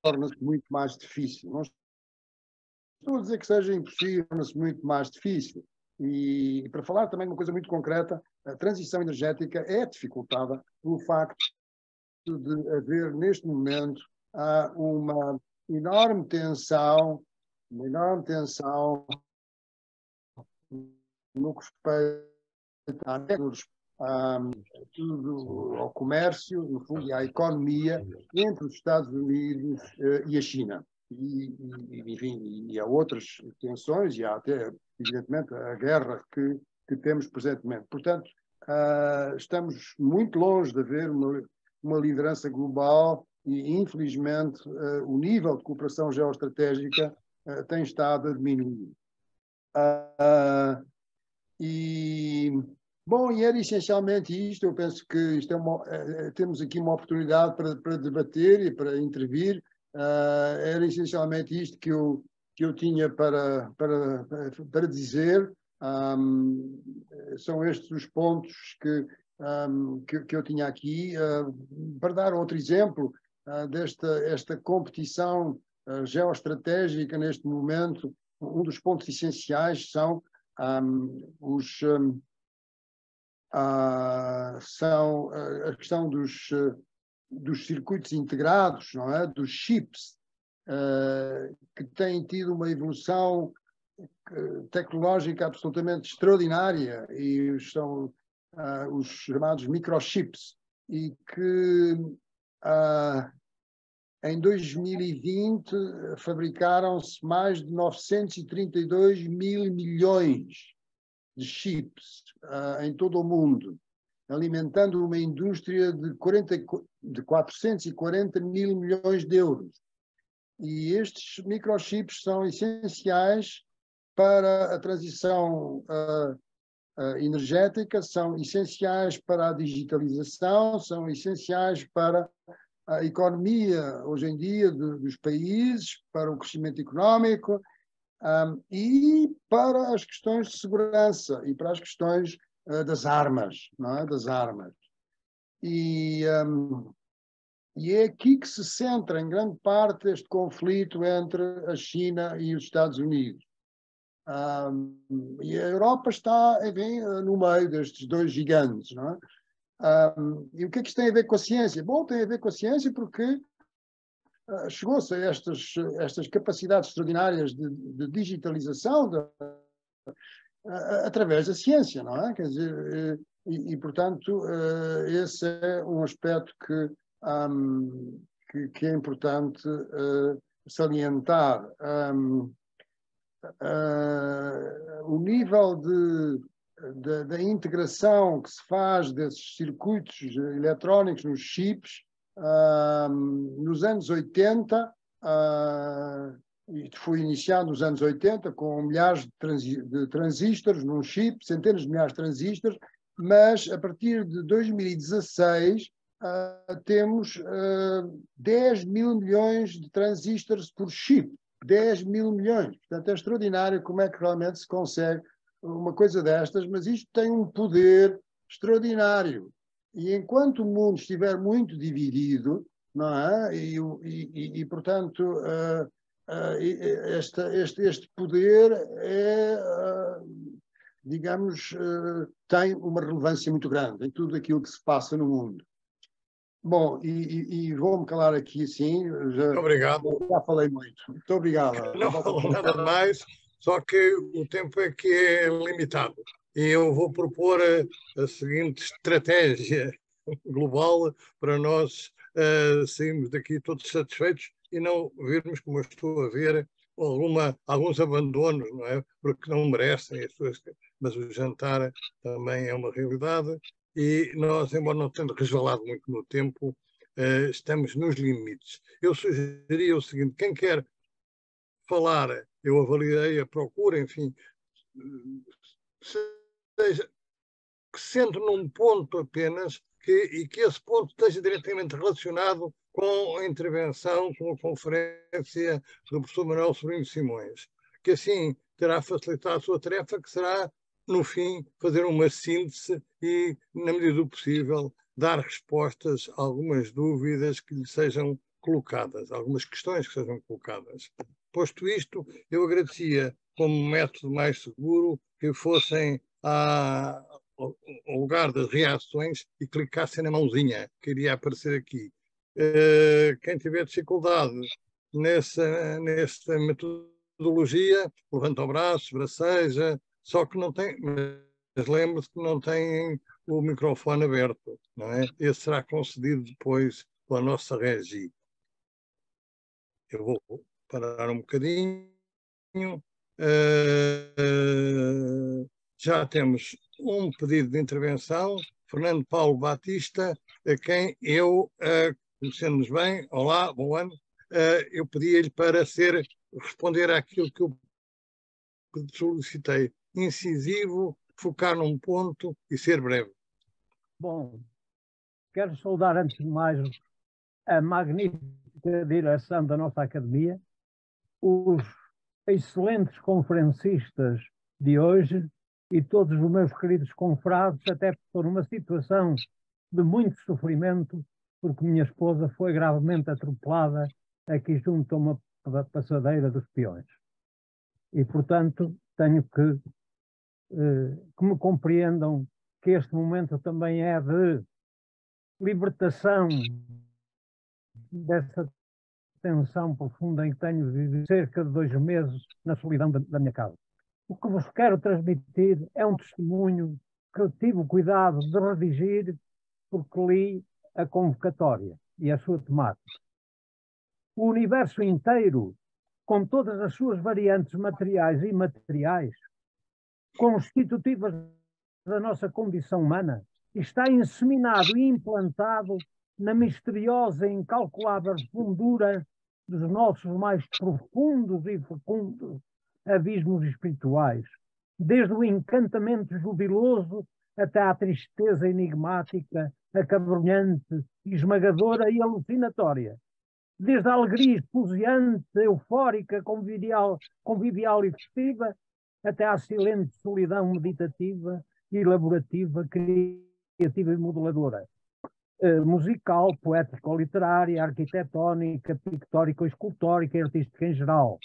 torna-se muito mais difícil. Não estou a dizer que seja impossível, torna-se muito mais difícil. E para falar também de uma coisa muito concreta, a transição energética é dificultada pelo facto de haver, neste momento, uma enorme tensão no que respeita ao comércio, no fundo, e à economia entre os Estados Unidos e a China. Enfim, e há outras tensões, e há até, evidentemente, a guerra que temos presentemente. Portanto, estamos muito longe de haver uma liderança global e, infelizmente, o nível de cooperação geoestratégica tem estado a diminuir. Bom, e era essencialmente isto. Eu penso que isto temos aqui uma oportunidade para debater e para intervir. Era essencialmente isto que eu tinha para dizer. São estes os pontos que eu tinha aqui. Para dar outro exemplo desta competição geoestratégica neste momento, um dos pontos essenciais são a questão dos circuitos integrados, não é? Dos chips, que têm tido uma evolução tecnológica absolutamente extraordinária, e são os chamados microchips, e que em 2020 fabricaram-se mais de 932 mil milhões de chips em todo o mundo, alimentando uma indústria de 440 mil milhões de euros. E estes microchips são essenciais para a transição energética, são essenciais para a digitalização, são essenciais para a economia, hoje em dia, dos países, para o crescimento económico, e para as questões de segurança e para as questões das armas, não é? Das armas. E é aqui que se centra, em grande parte, este conflito entre a China e os Estados Unidos. E a Europa está, enfim, no meio destes dois gigantes, não é? E o que é que isto tem a ver com a ciência? Bom, tem a ver com a ciência porque chegou-se a estas capacidades extraordinárias de digitalização através da ciência, não é? Quer dizer, portanto, esse é um aspecto que é importante salientar. O nível da integração que se faz desses circuitos eletrónicos nos chips, nos anos 80, e foi iniciado nos anos 80 com milhares de transistores num chip, centenas de milhares de transistores, mas a partir de 2016 temos 10 mil milhões de transistores por chip. 10 mil milhões. Portanto, é extraordinário como é que realmente se consegue uma coisa destas, mas isto tem um poder extraordinário. E enquanto o mundo estiver muito dividido, não é? E portanto, este poder digamos, tem uma relevância muito grande em tudo aquilo que se passa no mundo. Bom, e vou-me calar aqui, sim, Obrigado. já falei muito. Muito obrigado. Não falo nada mais, só que o tempo é que é limitado. E eu vou propor a seguinte estratégia global para nós sairmos daqui todos satisfeitos e não vermos, como eu estou a ver, alguns abandonos, não é? Porque não merecem as suas... Mas o jantar também é uma realidade e nós, embora não tendo resvalado muito no tempo, estamos nos limites. Eu sugeria o seguinte: quem quer falar, eu avaliei a procura, enfim, seja, que sente num ponto apenas e que esse ponto esteja diretamente relacionado com a intervenção, com a conferência do professor Manuel Sobrinho Simões, que assim terá facilitado a sua tarefa, que será, no fim, fazer uma síntese e, na medida do possível, dar respostas a algumas dúvidas que lhe sejam colocadas, algumas questões que sejam colocadas. Posto isto, eu agradecia, como método mais seguro, que fossem ao lugar das reações e clicassem na mãozinha que iria aparecer aqui. Quem tiver dificuldade nessa metodologia, levanta o braço, braceja, só que não tem, mas lembre-se que não tem o microfone aberto, não é? Esse será concedido depois pela nossa regi. Eu vou parar um bocadinho. Já temos um pedido de intervenção, Fernando Paulo Batista, a quem eu, conhecendo-nos bem, olá, bom ano, eu pedi-lhe para responder àquilo que eu solicitei, incisivo, focar num ponto e ser breve. Bom, quero saudar antes de mais a magnífica direção da nossa academia, os excelentes conferencistas de hoje e todos os meus queridos confrades, até porque estou numa situação de muito sofrimento, porque minha esposa foi gravemente atropelada aqui junto a uma passadeira dos peões. E, portanto, tenho que me compreendam que este momento também é de libertação dessa tensão profunda em que tenho vivido cerca de 2 meses na solidão da minha casa. O que vos quero transmitir é um testemunho que eu tive o cuidado de redigir porque li a convocatória e a sua temática. O universo inteiro, com todas as suas variantes materiais e imateriais, constitutivas da nossa condição humana, está inseminado e implantado na misteriosa e incalculável fundura dos nossos mais profundos e fecundos abismos espirituais, desde o encantamento jubiloso até à tristeza enigmática, acabrunhante, esmagadora e alucinatória, desde a alegria esfuziante, eufórica, convivial e festiva, até à silente solidão meditativa, elaborativa, criativa e moduladora, musical, poético-literária, arquitetónica, pictórico-escultórica e artística em geral,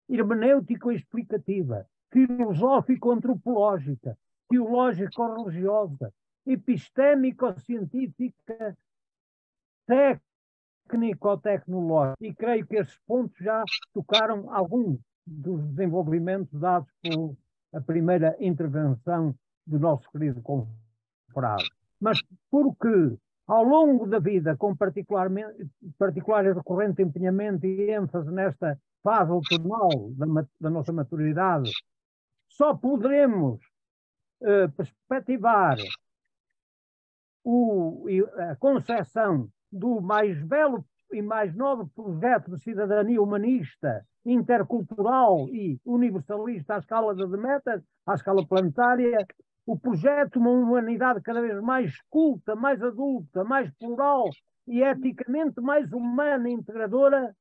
hermenêutico-explicativa, filosófico-antropológica, teológico-religiosa, epistémico-científica, técnico-tecnológica. E creio que esses pontos já tocaram alguns dos desenvolvimentos dados por a primeira intervenção do nosso querido confrade. Mas porque, ao longo da vida, com particular e recorrente empenhamento e ênfase nesta fase outonal da nossa maturidade, só poderemos perspectivar a concepção do mais belo e mais novo projeto de cidadania humanista, intercultural e universalista à escala de Deméter, à escala planetária, o projeto de uma humanidade cada vez mais culta, mais adulta, mais plural e eticamente mais humana e integradora,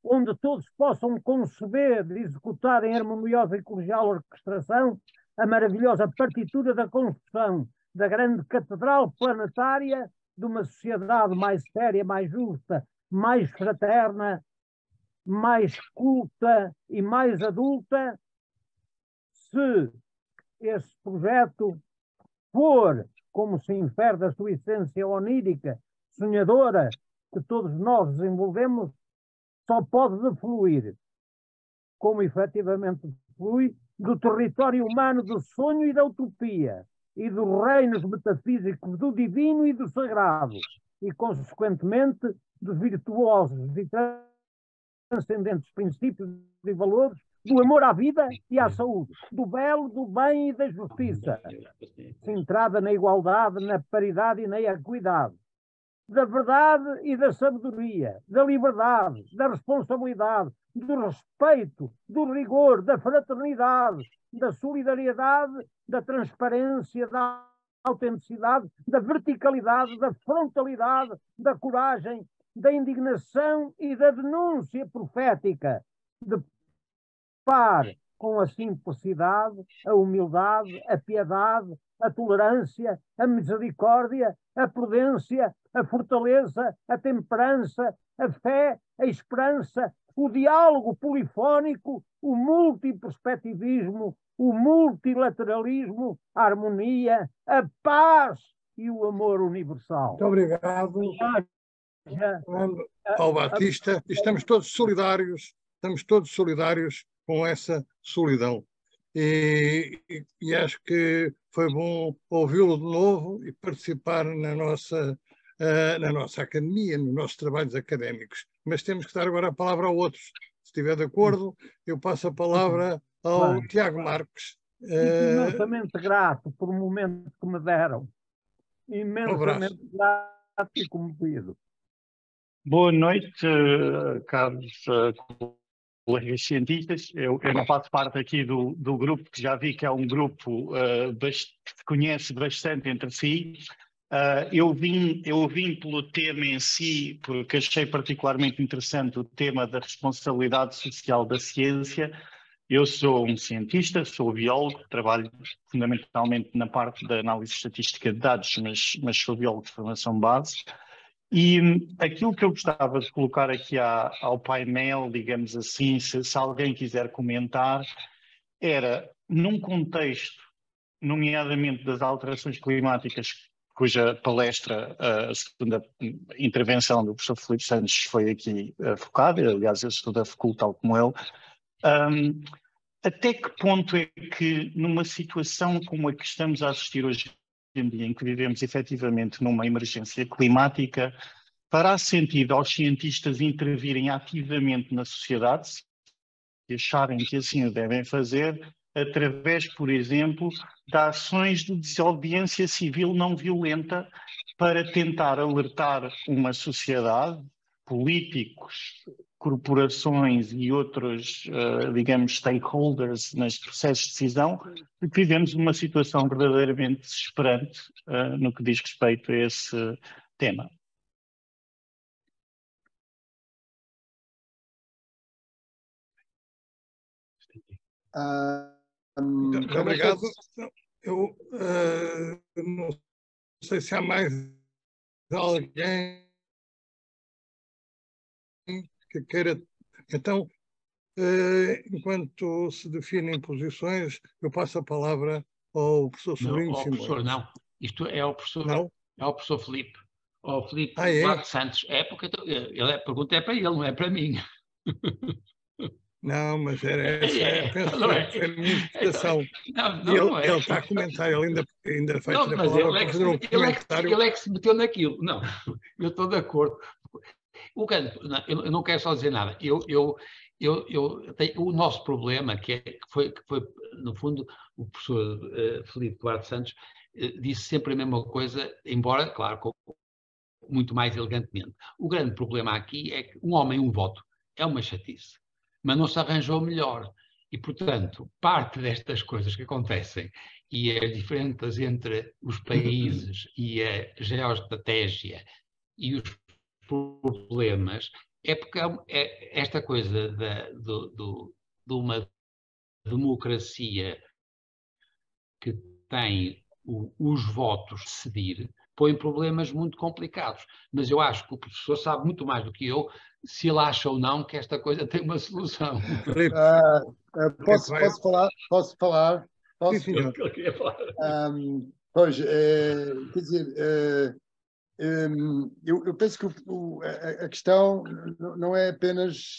onde todos possam conceber e executar em harmoniosa e colegial orquestração a maravilhosa partitura da construção da grande catedral planetária de uma sociedade mais séria, mais justa, mais fraterna, mais culta e mais adulta, se esse projeto for, como se infere da sua essência onírica, sonhadora, que todos nós desenvolvemos, só pode defluir, como efetivamente flui, do território humano do sonho e da utopia, e dos reinos metafísicos do divino e do sagrado, e, consequentemente, dos virtuosos e transcendentes princípios e valores do amor à vida e à saúde, do belo, do bem e da justiça, centrada na igualdade, na paridade e na equidade, da verdade e da sabedoria, da liberdade, da responsabilidade, do respeito, do rigor, da fraternidade, da solidariedade, da transparência, da autenticidade, da verticalidade, da frontalidade, da coragem, da indignação e da denúncia profética, de par com a simplicidade, a humildade, a piedade, a tolerância, a misericórdia, a prudência, a fortaleza, a temperança, a fé, a esperança, o diálogo polifónico, o multiperspectivismo, o multilateralismo, a harmonia, a paz e o amor universal. Muito obrigado, Paulo Batista. Estamos todos solidários com essa solidão. E acho que foi bom ouvi-lo de novo e participar na nossa academia, nos nossos trabalhos académicos. Mas temos que dar agora a palavra a outros. Se estiver de acordo, eu passo a palavra ao Tiago Marques. Imensamente grato por o momento que me deram. Imensamente grato e comovido. Boa noite, caros colegas cientistas. Eu não faço parte aqui do grupo, que já vi que é um grupo que se conhece bastante entre si. Eu vim pelo tema em si, porque achei particularmente interessante o tema da responsabilidade social da ciência. Eu sou um cientista, sou biólogo, trabalho fundamentalmente na parte da análise estatística de dados, mas sou biólogo de formação base. E aquilo que eu gostava de colocar aqui ao painel, digamos assim, se alguém quiser comentar, era, num contexto, nomeadamente das alterações climáticas, cuja palestra, a segunda intervenção do professor Filipe Santos foi aqui focada, aliás, eu sou da FCUL, tal como ele, até que ponto é que, numa situação como a que estamos a assistir hoje em dia, em que vivemos efetivamente numa emergência climática, fará sentido aos cientistas intervirem ativamente na sociedade, se acharem que assim o devem fazer, através, por exemplo, de ações de desobediência civil não violenta para tentar alertar uma sociedade, políticos, corporações e outros, digamos, stakeholders nos processos de decisão, de que vivemos uma situação verdadeiramente desesperante no que diz respeito a esse tema. Muito obrigado. Eu não sei se há mais alguém que queira. Então, enquanto se definem posições, eu passo a palavra ao professor Sobrinho Simões. Professor, não. Isto é o professor, não? É o professor Filipe. O Filipe Duarte Santos. É porque a pergunta é para ele, não é para mim. Não, mas era essa, penso que foi a minha interpretação. Ele está a comentar, ele ainda vai ter a palavra para fazer um comentário. Ele é que se meteu naquilo. Não, eu estou de acordo. Eu não quero só dizer nada. O nosso problema, que foi, no fundo, o professor Filipe Duarte Santos disse sempre a mesma coisa, embora, claro, muito mais elegantemente. O grande problema aqui é que um homem, um voto, é uma chatice. Mas não se arranjou melhor. E, portanto, parte destas coisas que acontecem e as diferenças entre os países e a geoestratégia e os problemas é porque esta coisa de uma democracia que tem os votos de decidir põe problemas muito complicados. Mas eu acho que o professor sabe muito mais do que eu se ele acha ou não que esta coisa tem uma solução. Posso falar? Posso? Sim, senhor. Pois, quer dizer, eu penso que a questão não é apenas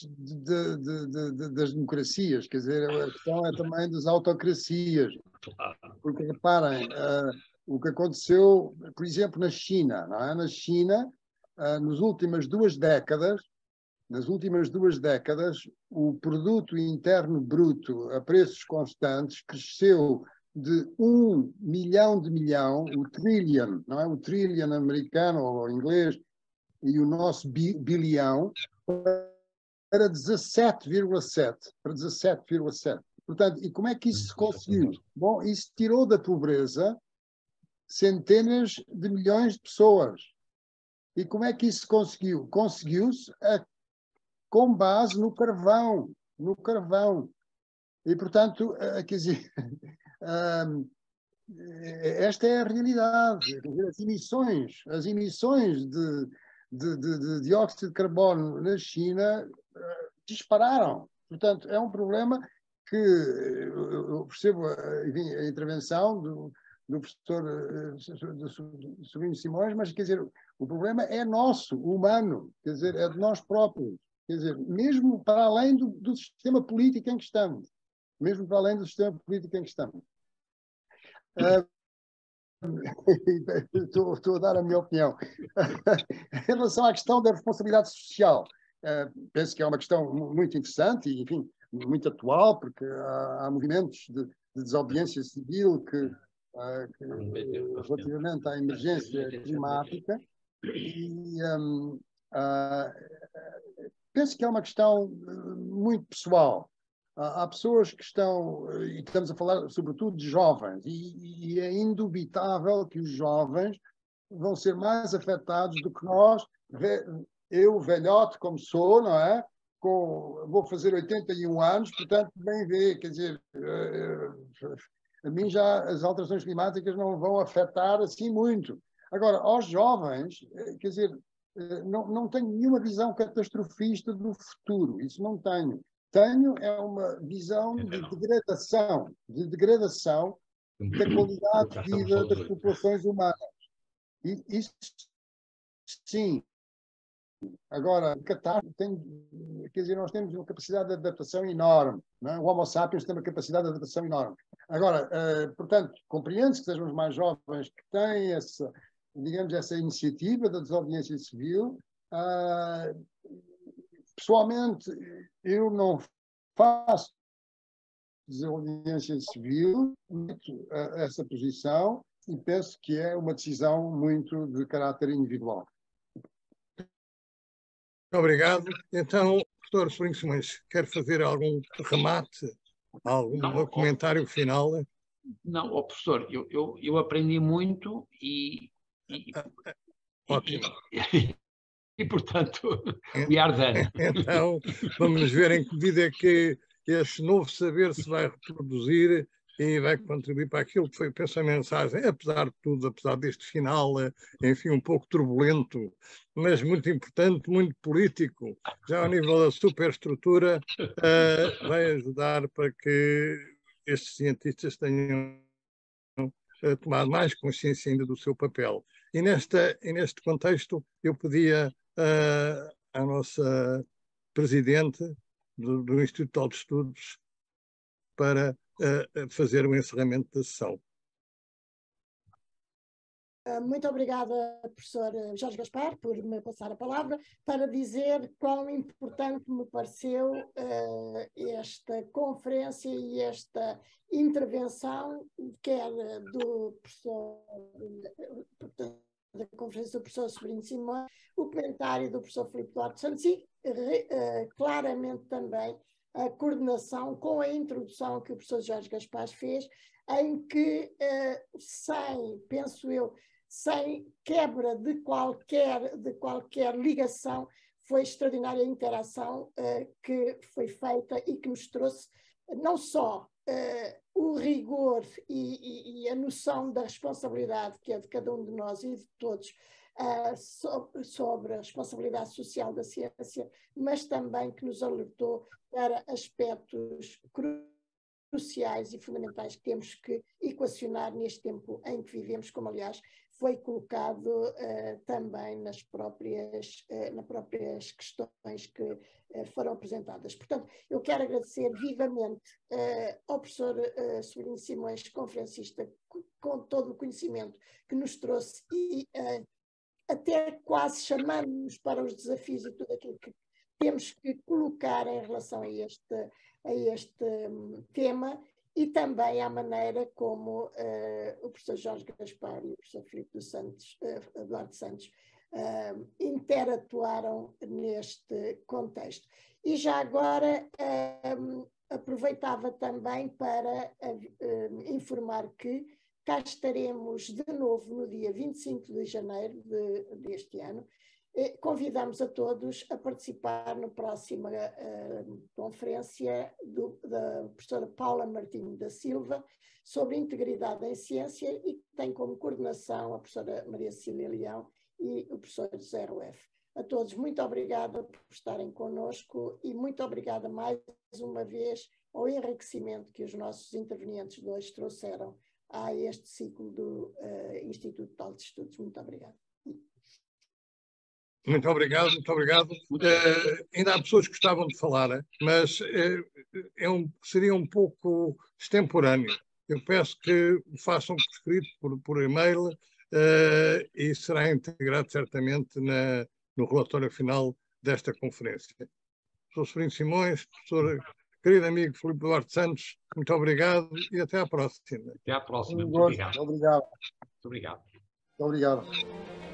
das democracias, quer dizer, a questão é também das autocracias. Porque, reparem, o que aconteceu, por exemplo, na China, não é? Na China, nas últimas 2 décadas, o produto interno bruto a preços constantes cresceu de 1 milhão de milhão, o trillion, não é? O trillion americano ou inglês, e o nosso bilhão, para 17,7. Para 17,7. Portanto, e como é que isso se conseguiu? Bom, isso tirou da pobreza centenas de milhões de pessoas. E como é que isso se conseguiu? Conseguiu-se com base no carvão. No carvão. E, portanto, quer dizer, esta é a realidade. As emissões de dióxido de carbono na China dispararam. Portanto, é um problema que eu percebo enfim, a intervenção do professor Sobrinho Simões, mas, quer dizer, o problema é nosso, humano, quer dizer, é de nós próprios. Quer dizer, mesmo para além do sistema político em que estamos. Mesmo para além do sistema político em que estamos. Estou a dar a minha opinião. Em relação à questão da responsabilidade social, penso que é uma questão muito interessante e, enfim, muito atual, porque há movimentos de desobediência civil que relativamente à emergência climática, e penso que é uma questão muito pessoal. Há pessoas que estão, e estamos a falar sobretudo de jovens, e é indubitável que os jovens vão ser mais afetados do que nós. Eu, velhote como sou, não é? Vou fazer 81 anos, portanto, bem vê, quer dizer, a mim já as alterações climáticas não vão afetar assim muito. Agora, aos jovens, quer dizer, não tenho nenhuma visão catastrofista do futuro, isso não tenho. Tenho uma visão de degradação da qualidade de vida das populações humanas. E isso, sim. Agora, quer dizer, nós temos uma capacidade de adaptação enorme. Não é? O Homo sapiens tem uma capacidade de adaptação enorme. Agora, portanto, compreende-se que sejam os mais jovens que têm essa iniciativa da desobediência civil. Pessoalmente, eu não faço desobediência civil, essa posição, e penso que é uma decisão muito de caráter individual. Obrigado. Então, professor Sobrinho Simões, quer fazer algum remate, algum comentário final? Não, professor, eu aprendi muito Ótimo. E, portanto, we are done. Então, vamos ver em que medida é que esse novo saber se vai reproduzir e vai contribuir para aquilo que foi, penso, a mensagem, apesar de tudo, apesar deste final, enfim, um pouco turbulento, mas muito importante, muito político, já ao nível da superestrutura, vai ajudar para que estes cientistas tenham tomado mais consciência ainda do seu papel. E neste contexto, eu pedia à nossa presidente do Instituto de Estudos para fazer o encerramento da sessão. Muito obrigada, professor Jorge Gaspar, por me passar a palavra, para dizer quão importante me pareceu esta conferência e esta intervenção, quer do professor, da conferência do professor Sobrinho Simões, o comentário do professor Filipe Duarte Santos e claramente também a coordenação com a introdução que o professor Jorge Gaspar fez, em que, penso eu, sem quebra de qualquer ligação, foi extraordinária a interação que foi feita e que nos trouxe não só o rigor e a noção da responsabilidade que é de cada um de nós e de todos sobre a responsabilidade social da ciência, mas também que nos alertou para aspectos cruciais cruciais e fundamentais que temos que equacionar neste tempo em que vivemos, como aliás foi colocado também nas próprias questões que foram apresentadas. Portanto, eu quero agradecer vivamente ao professor Severino Simões, conferencista, com todo o conhecimento que nos trouxe e até quase chamando-nos para os desafios e tudo aquilo que temos que colocar em relação a este tema, e também à maneira como o professor Jorge Gaspar e o professor Filipe Duarte Santos interatuaram neste contexto. E já agora aproveitava também para informar que cá estaremos de novo no dia 25 de janeiro deste ano. Convidamos a todos a participar na próxima conferência da professora Paula Martins da Silva sobre integridade em ciência, e que tem como coordenação a professora Maria Cecília Leão e o professor José Rueff. A todos, muito obrigada por estarem connosco e muito obrigada mais uma vez ao enriquecimento que os nossos intervenientes de hoje trouxeram a este ciclo do Instituto de Altos Estudos. Muito obrigada. Muito obrigado, muito obrigado. Ainda há pessoas que gostavam de falar, mas seria um pouco extemporâneo. Eu peço que o façam por escrito, por e-mail, e será integrado certamente no relatório final desta conferência. Professor Severino Simões, professor querido amigo Filipe Duarte Santos, muito obrigado e até à próxima. Até à próxima. Muito obrigado. Muito obrigado. Muito obrigado.